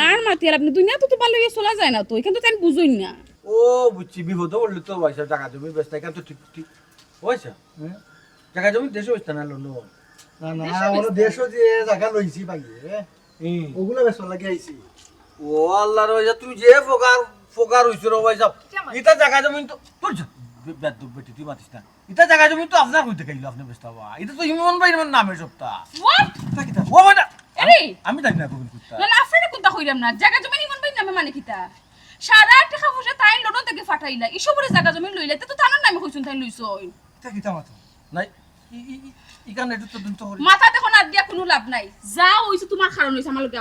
[SPEAKER 1] আর মাতিয়াল আপনি দুনিয়া তো ভালো হইয়া চলা যায় না তো এখান তো তাই বুঝুই না
[SPEAKER 3] ও বুঝছি বিপদ পড়লে তো ভাই সাহেব জায়গা জমি ব্যস্ত এখান তো ঠিক ওইসব জায়গা জমি দেশে ব্যস্ত না লোন
[SPEAKER 2] না আমার দেশ যে জায়গা লইছি ভাই ওগুলা বেশ লাগে আইছি
[SPEAKER 3] ও আল্লাহ রইয়া তুই যে ফোকার হইছ রে ভাই সাহেব ইটা জায়গা জমি তো তোর বেদ বেটি তুই মাতিস না ইটা জায়গা জমি তো আপনার কইতে গেল আপনি ব্যস্ত হবা এটা তো ইমন ভাই নামের সপ্তাহ
[SPEAKER 1] হোয়াট
[SPEAKER 3] ও বেটা
[SPEAKER 1] আরে
[SPEAKER 3] আমি জানি না কোন কুত্তা
[SPEAKER 1] না আপনারা কোনটা কইরাম না জায়গা জমি নিমন ভাই নামে মানে কিতা সারা টাকা পয়সা তাই লন্ডন থেকে ফাটাইলা ইসবরে জায়গা জমি লইলে তো তানার নামে কইছুন তাই লইছই
[SPEAKER 2] এটা কিতা মাতো
[SPEAKER 3] নাই ইকান এটা তো দিন তো
[SPEAKER 1] মাথা দেখো না দিয়া কোনো লাভ নাই যা হইছে তোমার কারণ হইছে আমার লগে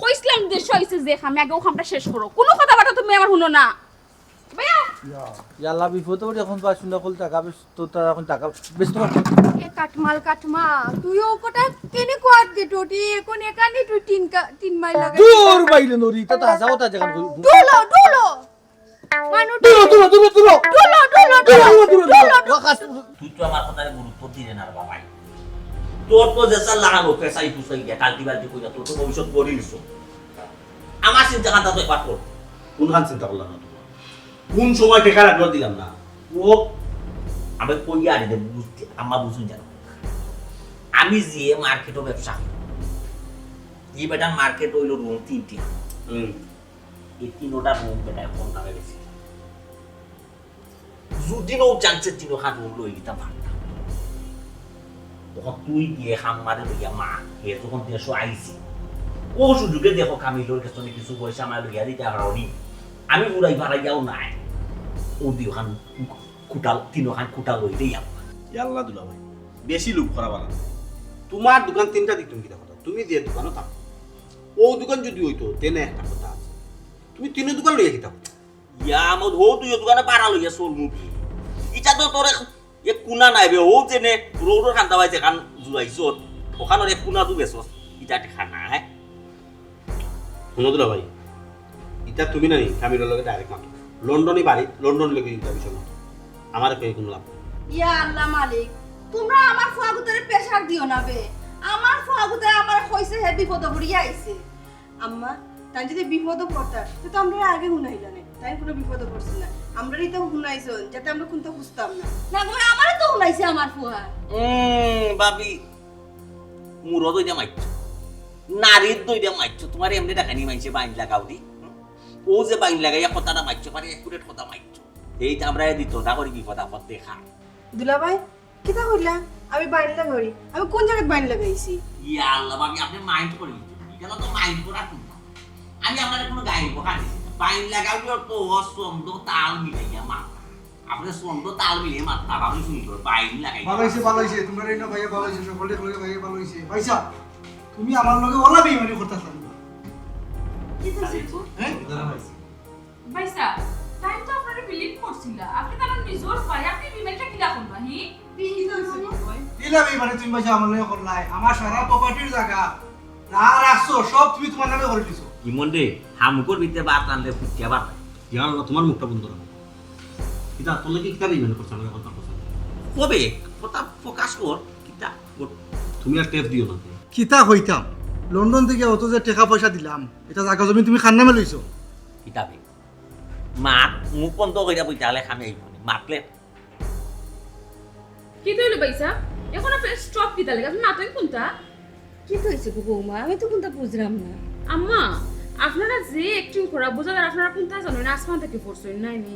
[SPEAKER 1] কইছিলাম দেশ হইছে যে আমি আগে ও খামটা শেষ করো কোনো কথা বাটা তুমি আমার শুনো না ভাইয়া
[SPEAKER 3] ইয়াল্লা বিপদ পড়ে এখন বা শুননা কল টাকা বেশ তো তার এখন টাকা বেশ তোমার
[SPEAKER 4] এ কাটমা তুইও কোটা কেনে কোয়াত দে টোটি কোন একানি তুই তিন মাইল লাগে
[SPEAKER 3] দূর বাইলে নরি তা যাও তা জায়গা
[SPEAKER 4] ডুলো মানু
[SPEAKER 3] দূর
[SPEAKER 4] ডুলো
[SPEAKER 7] তুই তো আমার কথায় গুরুত্ব দিলে না বাবা তোর তো যেসা লাগানো পেশাই পুষাই গিয়া কালটি বালটি কইরা তোর তো ভবিষ্যৎ গড়িলছ আমার চিন্তা কথা তো একবার কর কোনখান চিন্তা করলাম না কোন সময় টেকা লাগলো দিলাম না ও আমি কই আর বুঝতে আম্মা বুঝুন জানো আমি যে মার্কেটও ব্যবসা এই বেটার মার্কেট হইল রুম 3টি এই 3টা রুম বেটা এখন দামে বেশি যদি নো চান্সের 3 রুম লই দিতাম পারতাম তখন তুই গিয়ে হাম্মারে লইয়া মা এর যখন দেশও আইছি ও সুযোগে দেখো কামিলোর কাছে কিছু পয়সা আমার লইয়া দিতে পারি আমি উড়াই ভাড়াইয়াও নাই ও দিওখান কুটাল 3খান কুটাল লই দেই
[SPEAKER 5] ইয়াল্লা দুলা ভাই বেশি লোক করা বালা তোমার দোকান 3টা দিক তুমি কথা তুমি যে দোকানও থাকো ও দোকান যদি হইতো তেনে একটা কথা আছে তুমি 3 দোকান লইয়া কিতাব
[SPEAKER 7] ইয়া মদ ও তুই দোকানে পাড়া লইয়া চল মুভি ইটা তো তোর এক কুনা নাই বে ও যেনে রোডর খান্তা বাইছে খান জুয়াইছো ওখানে এক কুনা দু বেছস ইটা খানা হ্যাঁ
[SPEAKER 5] শুনো দুলা ভাই এটা তুমি নাই কামিলের লগে ডাইরেক্ট মাতো লন্ডনে বাড়ি লন্ডন লগে ইটা বিষয় না আমার কই কোনো লাভ
[SPEAKER 6] ইয়া আল্লাহ মালিক তোমরা আমার ফুয়াগুতারে প্রেসার দিও না বে আমার ফুয়াগুতা আমার কইছে হে বিপদ পড়িয়া আইছে আম্মা তাই যদি বিপদ পড়তা তো আমরা আগে হুনাইলা না তাই কোনো বিপদ পড়ছে না আমরাই তো হুনাইছন যাতে আমরা কোনটা বুঝতাম না না গো আমারে তো হুনাইছে আমার ফুয়া
[SPEAKER 7] বাবি মুরো দইটা মাইছো নারীর দইটা মাইছো তোমার এমনি দেখানি মাইছে বাইন লাগাও দি ও যে বাইন লাগাইয়া কথাটা মাইছো পারে একুরেট কথা মাইছো এইটা আমরা দিত না করি বিপদ আপদ দেখা
[SPEAKER 6] দুলাভাই কিটা কইলা আমি বাইনলা ধরি আমি কোন জায়গায় বাইন লাগাইছি
[SPEAKER 7] ইয়া আল্লাহ বাবি আপনি মাইন্ড করে এটা তো মাইন্ড করা তুমি আমি আপনার কোনো গাইব খানি বাইন লাগাও তো ছন্দ তাল মিলাইয়া মাথা আপনি ছন্দ তাল মিলিয়ে মাথা আমি সুন্দর বাইন লাগাই
[SPEAKER 2] ভালো হইছে তোমরা রেনো ভাইয়া ভালো হইছে সকলে লগে ভাইয়া ভালো হইছে ভাইসা তুমি আমার লগে ওলা বেইমানি করতাছ না
[SPEAKER 1] কি হইছে
[SPEAKER 2] হ্যাঁ
[SPEAKER 1] ভাইসা তাই তো আপনারা বিলিভ করছিলা আপনি তার নিজর ভাই আপনি বিমেলটা কি রাখুন ভাই
[SPEAKER 2] দিলা বেইমানি তুমি ভাইসা আমার লগে করলাই আমার সারা প্রপার্টির জায়গা না রাখছো সব তুমি তোমার নামে করে দিছো
[SPEAKER 7] ইমন্ডে হামুকর ভিতরে বাত আনলে ফুটিয়া বাত
[SPEAKER 5] ইয়াল্লা তোমার মুখটা বন্ধ রাখো এটা তোর লাগি কিতা বেইমান করছ না কথা কথা
[SPEAKER 7] কবে কথা ফোকাস কর কিতা
[SPEAKER 5] তুমি আর টেপ দিও না
[SPEAKER 2] কিতা হইতাম লন্ডন থেকে অত যে টাকা পয়সা দিলাম এটা জায়গা জমি তুমি খান নামে লইছো
[SPEAKER 7] কিতাবে মাত মুখ বন্ধ কইরা বইতে হলে খামে আইব মাতলে
[SPEAKER 1] কি হইলো ভাইসা এখন আপনি স্টপ কিতা লাগে আপনি নাটক কোনটা
[SPEAKER 6] কি হইছে গো বৌমা আমি তো কোনটা বুঝলাম না
[SPEAKER 1] আম্মা আপনারা যে অ্যাক্টিং করা বোঝাদার আপনারা কোনটা জানেন আসমান থেকে পড়ছেন নাই নি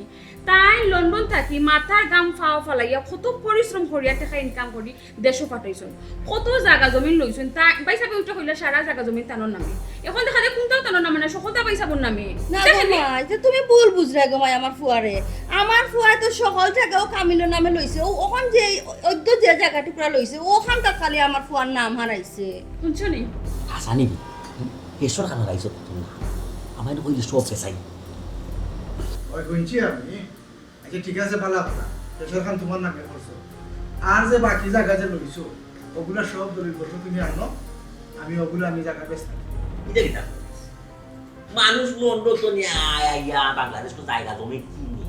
[SPEAKER 1] তাই লন্ডন থাকি মাথার গাম ফাও ফালাইয়া কত পরিশ্রম করিয়া টাকা ইনকাম করি দেশও পাঠাইছেন কত জায়গা জমিন লইছেন তা পয়সা উঠে কইলা সারা জায়গা জমিন তানোর নামে এখন দেখা যায় কোনটাও তানোর নামে না সকলটা পয়সা বোন নামে
[SPEAKER 6] না মা এটা তুমি ভুল বুঝরা গো মাই আমার ফুয়ারে আমার ফুয়া তো সকল জায়গাও কামিলের নামে লইছে ও ওখান যে অদ্য যে জায়গা টুকরা লইছে ওখানটা খালি আমার ফুয়ার নাম হারাইছে
[SPEAKER 1] শুনছো নি
[SPEAKER 7] হাসানি কেশর খানা রাইছো তুমি আমার কইলে সব পেছাই
[SPEAKER 2] ওই কইছি আমি আচ্ছা ঠিক আছে ভালো আপনার তেসর খান তোমার নামে করছো আর যে বাকি জায়গা যে লইছো ওগুলা সব দলিলপত্র তুমি আনো আমি ওগুলো আমি জায়গা বেচতাম
[SPEAKER 7] এটা কিতা মানুষ লন্ডন তো নিয়ে আইয়া বাংলাদেশ তো জায়গা জমি কিনি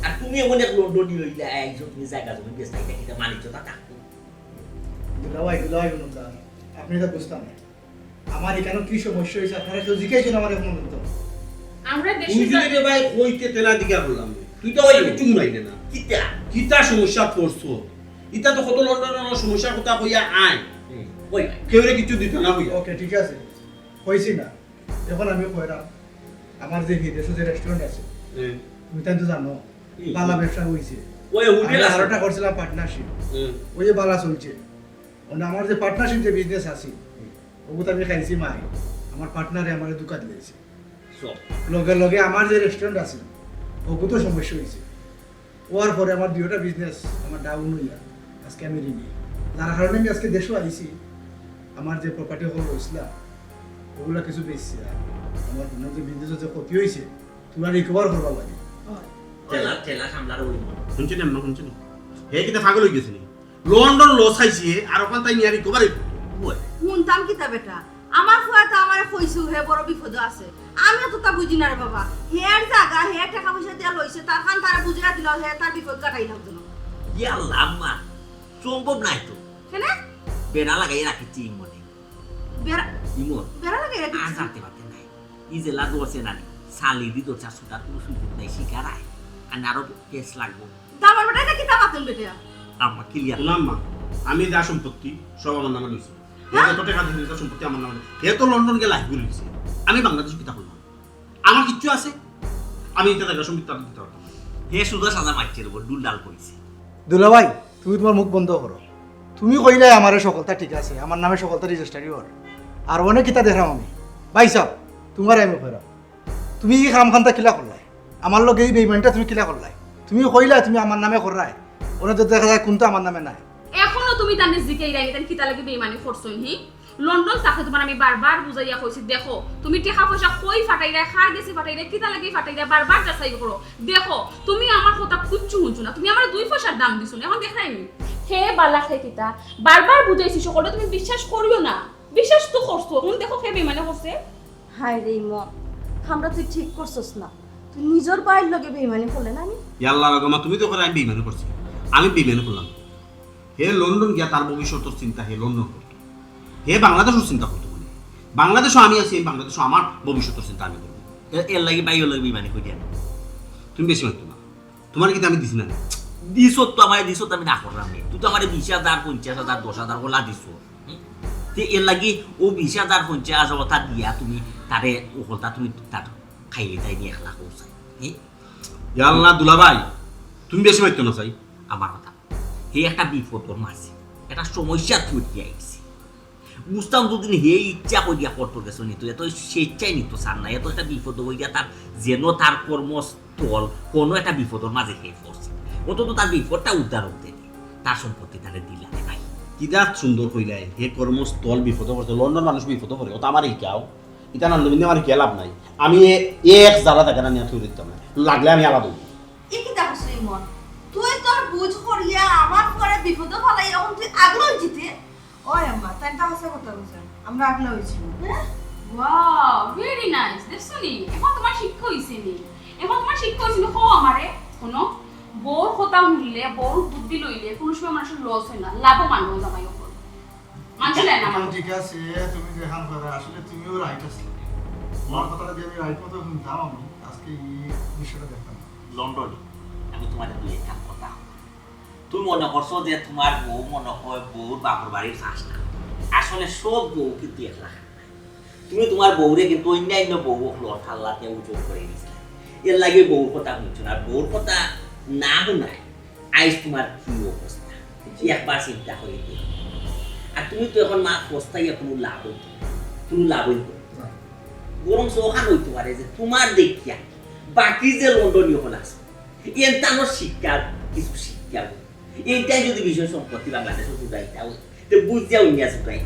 [SPEAKER 7] আর তুমি এমন এক লন্ডনই হইলে আইছো তুমি জায়গা জমি বেচতাই এটা মানিচ্ছ তা
[SPEAKER 2] দুলাভাই বলুন আপনি তো বুঝতাম না আমার এখানে কি সমস্যা হয়েছে আপনারা কেউ জিজ্ঞাসা আমার এখন পর্যন্ত
[SPEAKER 1] আমরা
[SPEAKER 5] তুই
[SPEAKER 1] দেশে
[SPEAKER 5] যদি রে ভাই কইতে তেলা দিকে বললাম তুই তো ওই একটু নাই না
[SPEAKER 7] কিতা
[SPEAKER 5] কিতা সমস্যা পড়ছো ইটা তো কত লন্ডনের সমস্যার কথা কইয়া আয়
[SPEAKER 7] কই
[SPEAKER 5] কেউরে কিছু দিত না কইয়া
[SPEAKER 2] ওকে ঠিক আছে হয়েছি না এখন আমি কইরাম আমার যে বিদেশে যে রেস্টুরেন্ট আছে তুমি তাই তো জানো বালা ব্যবসা হয়েছে
[SPEAKER 7] ওই হোটেল আছে
[SPEAKER 2] আরোটা করছিলাম পার্টনারশিপ ওই যে বালা চলছে মানে আমার যে পার্টনারশিপ যে বিজনেস আছে ওগুলো তো আমি খাইছি মাই আমার পার্টনারে আমার দোকান দিয়েছে
[SPEAKER 7] সব
[SPEAKER 2] লগে লগে আমার যে রেস্টুরেন্ট আছে ওগুলো তো সমস্যা হয়েছে ওর পরে আমার দুইটা বিজনেস আমার ডাউন হইয়া আজকে আমি ঋণী যার কারণে আমি আজকে দেশও আইছি আমার যে প্রপার্টি হল রয়েছিলাম ওগুলো কিছু বেশি আমার মনে যে বিজনেসের যে ক্ষতি হয়েছে তোমরা রিকভার করবা লাগে
[SPEAKER 7] ঠেলা সামলার ওই
[SPEAKER 5] শুনছি না শুনছি না হে কিতা পাগল হয়ে গেছে লন্ডন লস খাইছে আর ওখান তাই নিয়ে রিকভার
[SPEAKER 6] শুনতাম কিতা বেটা আমার ফুয়া তো আমার কইছু হে বড় বিপদ আছে আমি তো তা বুঝি না রে বাবা হের জায়গা হে টাকা পয়সা দিয়া লইছে তার খান তারা বুঝিয়া দিল হে তার বিপদ কাটাই লাগতো না
[SPEAKER 7] ইয়া লাম্মা সম্ভব নাই তো
[SPEAKER 6] কেন
[SPEAKER 7] বেড়া লাগাই রাখিছি মনে
[SPEAKER 6] বেড়া
[SPEAKER 7] ইমন
[SPEAKER 6] বেড়া লাগে
[SPEAKER 7] আর জানতে পারতে নাই ইজেলা দোছে না সালি দি তো চাষুটার কোনো সুযোগ নাই শিকার আয় আর আরো কেস লাগবো
[SPEAKER 6] তারপর বেটা এটা কিতা পাতেন বেটা
[SPEAKER 7] আম্মা ক্লিয়ার
[SPEAKER 5] শুনাম মা, আমি যা সম্পত্তি সব আমার নামে লইছি। যত টাকা দিয়েছে তার সম্পত্তি আমার নামে। হে তো লন্ডন গিয়ে লাইফ করে দিছে, আমি বাংলাদেশ কিতা করলাম? আমার কিচ্ছু আছে? আমি এটা জায়গা সম্পত্তি তাদের দিতে পারতাম না।
[SPEAKER 7] হে সুদা সাজা মারছে রে ডুল ডাল করেছে।
[SPEAKER 2] দুলাভাই তুমি তোমার মুখ বন্ধ করো। তুমি কইলে আমার সকলটা ঠিক আছে, আমার নামে সকলটা রেজিস্টারি হর, আর অনেক কিতা দেখলাম আমি। ভাই সাহ তোমার আমি কইরাম, তুমি এই কামখানটা কিলা করলাই? আমার লগে এই বেইমানটা তুমি কিলা করলাই? তুমি কইলা তুমি আমার নামে কররাই, ওনে তো দেখা যায় কোনটা আমার নামে নাই।
[SPEAKER 1] এখনো তুমি তানে জিকেই রাখি তান কিতা লাগি বেইমানি করছই হি লন্ডন তাকে তোমার আমি বারবার বুঝাইয়া কইছি দেখো তুমি টাকা পয়সা কই ফাটাইরা খার গেছি ফাটাইরা কিতা লাগি ফাটাইরা বারবার যাচাই করো। দেখো তুমি আমার কথা কুচ্ছু হুঁচু না, তুমি আমার 2 পয়সার দাম দিছো না, এখন দেখাইনি হে বালা খে কিতা বারবার বুঝাইছি সকলে তুমি বিশ্বাস করিও না। বিশ্বাস তো করছো, এখন দেখো কে বেইমানি করছে।
[SPEAKER 6] হায় রে মন, আমরা তুই ঠিক করছস না, তুই নিজের বাইর লগে বেইমানি করলে না। আমি
[SPEAKER 5] ইয়াল্লা রগমা, তুমি তো করে আমি বেইমানি করছি, আমি বেইমানি করলাম। হে লন্ডন গিয়া তার ভবিষ্যতের চিন্তা হে লন্ডন করতো, হে বাংলাদেশের চিন্তা করতো। মানে বাংলাদেশও আমি আছি, বাংলাদেশও আমার ভবিষ্যতের চিন্তা আমি করবো।
[SPEAKER 7] এর লাগি বাইও লাগি বিমানি কই দিয়া
[SPEAKER 5] তুমি বেশি মারতো না, তোমার কিন্তু আমি দিছি না।
[SPEAKER 7] দিছো তো আমার দিছো তো আমি না করলাম তুই তো আমার 20,000 50,000 10,000 ওলা দিছো তে এর লাগি ও 20,000 50,000 ওটা দিয়া তুমি তারে ওটা তুমি তার খাইয়ে যাই নিয়ে একলা করছ
[SPEAKER 5] ইয়াল্লা দুলাভাই তুমি বেশি মারতো না চাই
[SPEAKER 7] আমার কথা হে একটা বিপদর মাঝে একটা সমস্যা তৈরি আইছে বুঝতাম দুদিন হে ইচ্ছা করিয়া করতে গেছো নিত এত স্বেচ্ছাই নিত সার না এত একটা বিপদ হইয়া তার যেন তার কর্মস্থল কোনো একটা বিপদর মাঝে খেয়ে পড়ছে অন্তত তার বিপদটা উদ্ধার হতে তার সম্পত্তি তাদের দিলা নাই
[SPEAKER 5] কিতা সুন্দর কইলাই হে কর্মস্থল বিপদ করতে লন্ডন মানুষ বিপদ করে ও তো আমার ইকাও এটা নন্দবিন্দু আমার কে লাভ নাই। আমি এক জায়গা থাকে না নিয়ে থুই দিতাম না, লাগলে আমি আলাদা হই।
[SPEAKER 6] এই কি দেখছ রে মন, তুই তোর বুঝ করিয়া আমার পরে বিপদ ফলাই এখন তুই আগলো জিতে। ওই আম্মা তাই তো হাসা কথা বলছেন, আমরা আগলো হইছি।
[SPEAKER 1] ওয়াও ভেরি নাইস দেখছো নি এখন তোমার শিক্ষা হইছে নি, এখন তোমার শিক্ষা হইছে নি। হো আমারে কোনো বউর কথা হইলে বউর বুদ্ধি লইলে কোনো সময় মানুষের লস হয় না, লাভবান হয়ে যাবে ওপর মানছিলে না আমার।
[SPEAKER 2] ঠিক আছে তুমি যেখান করে আসলে তুমিও রাইট আছো, তোমার কথাটা যে আমি রাইট মতো শুনতাম, আমি আজকে এই বিষয়টা দেখতাম।
[SPEAKER 7] লন্ডনে আমি তোমার দুই একটা কথা তুমি মনে করছো যে তোমার বউ মনে হয় বউর বাপর বাড়ির ফাঁস না, আসলে সব বউ কিন্তু একলা তুমি তোমার বউরে কিন্তু অন্যান্য বউ লঠাল্লাতে উজোর করে দিয়েছিলে এর লাগে বউর কথা শুনছো না। বউর কথা না শুনাই আইস তোমার কি অবস্থা একবার চিন্তা করে দিও। আর তুমি তো এখন মা পস্তাইয়া কোনো লাভ হইতো কোনো লাভ হইতো বরং ওখান হইতে পারে যে তোমার দেখিয়া বাকি যে লন্ডনীয় হল আছে এর শিক্ষার কিছু শিক্ষা এইটাই যদি বিষয় সম্পত্তি বাংলাদেশে জুটাইতা বুঝিয়া উনিয়া জুটাই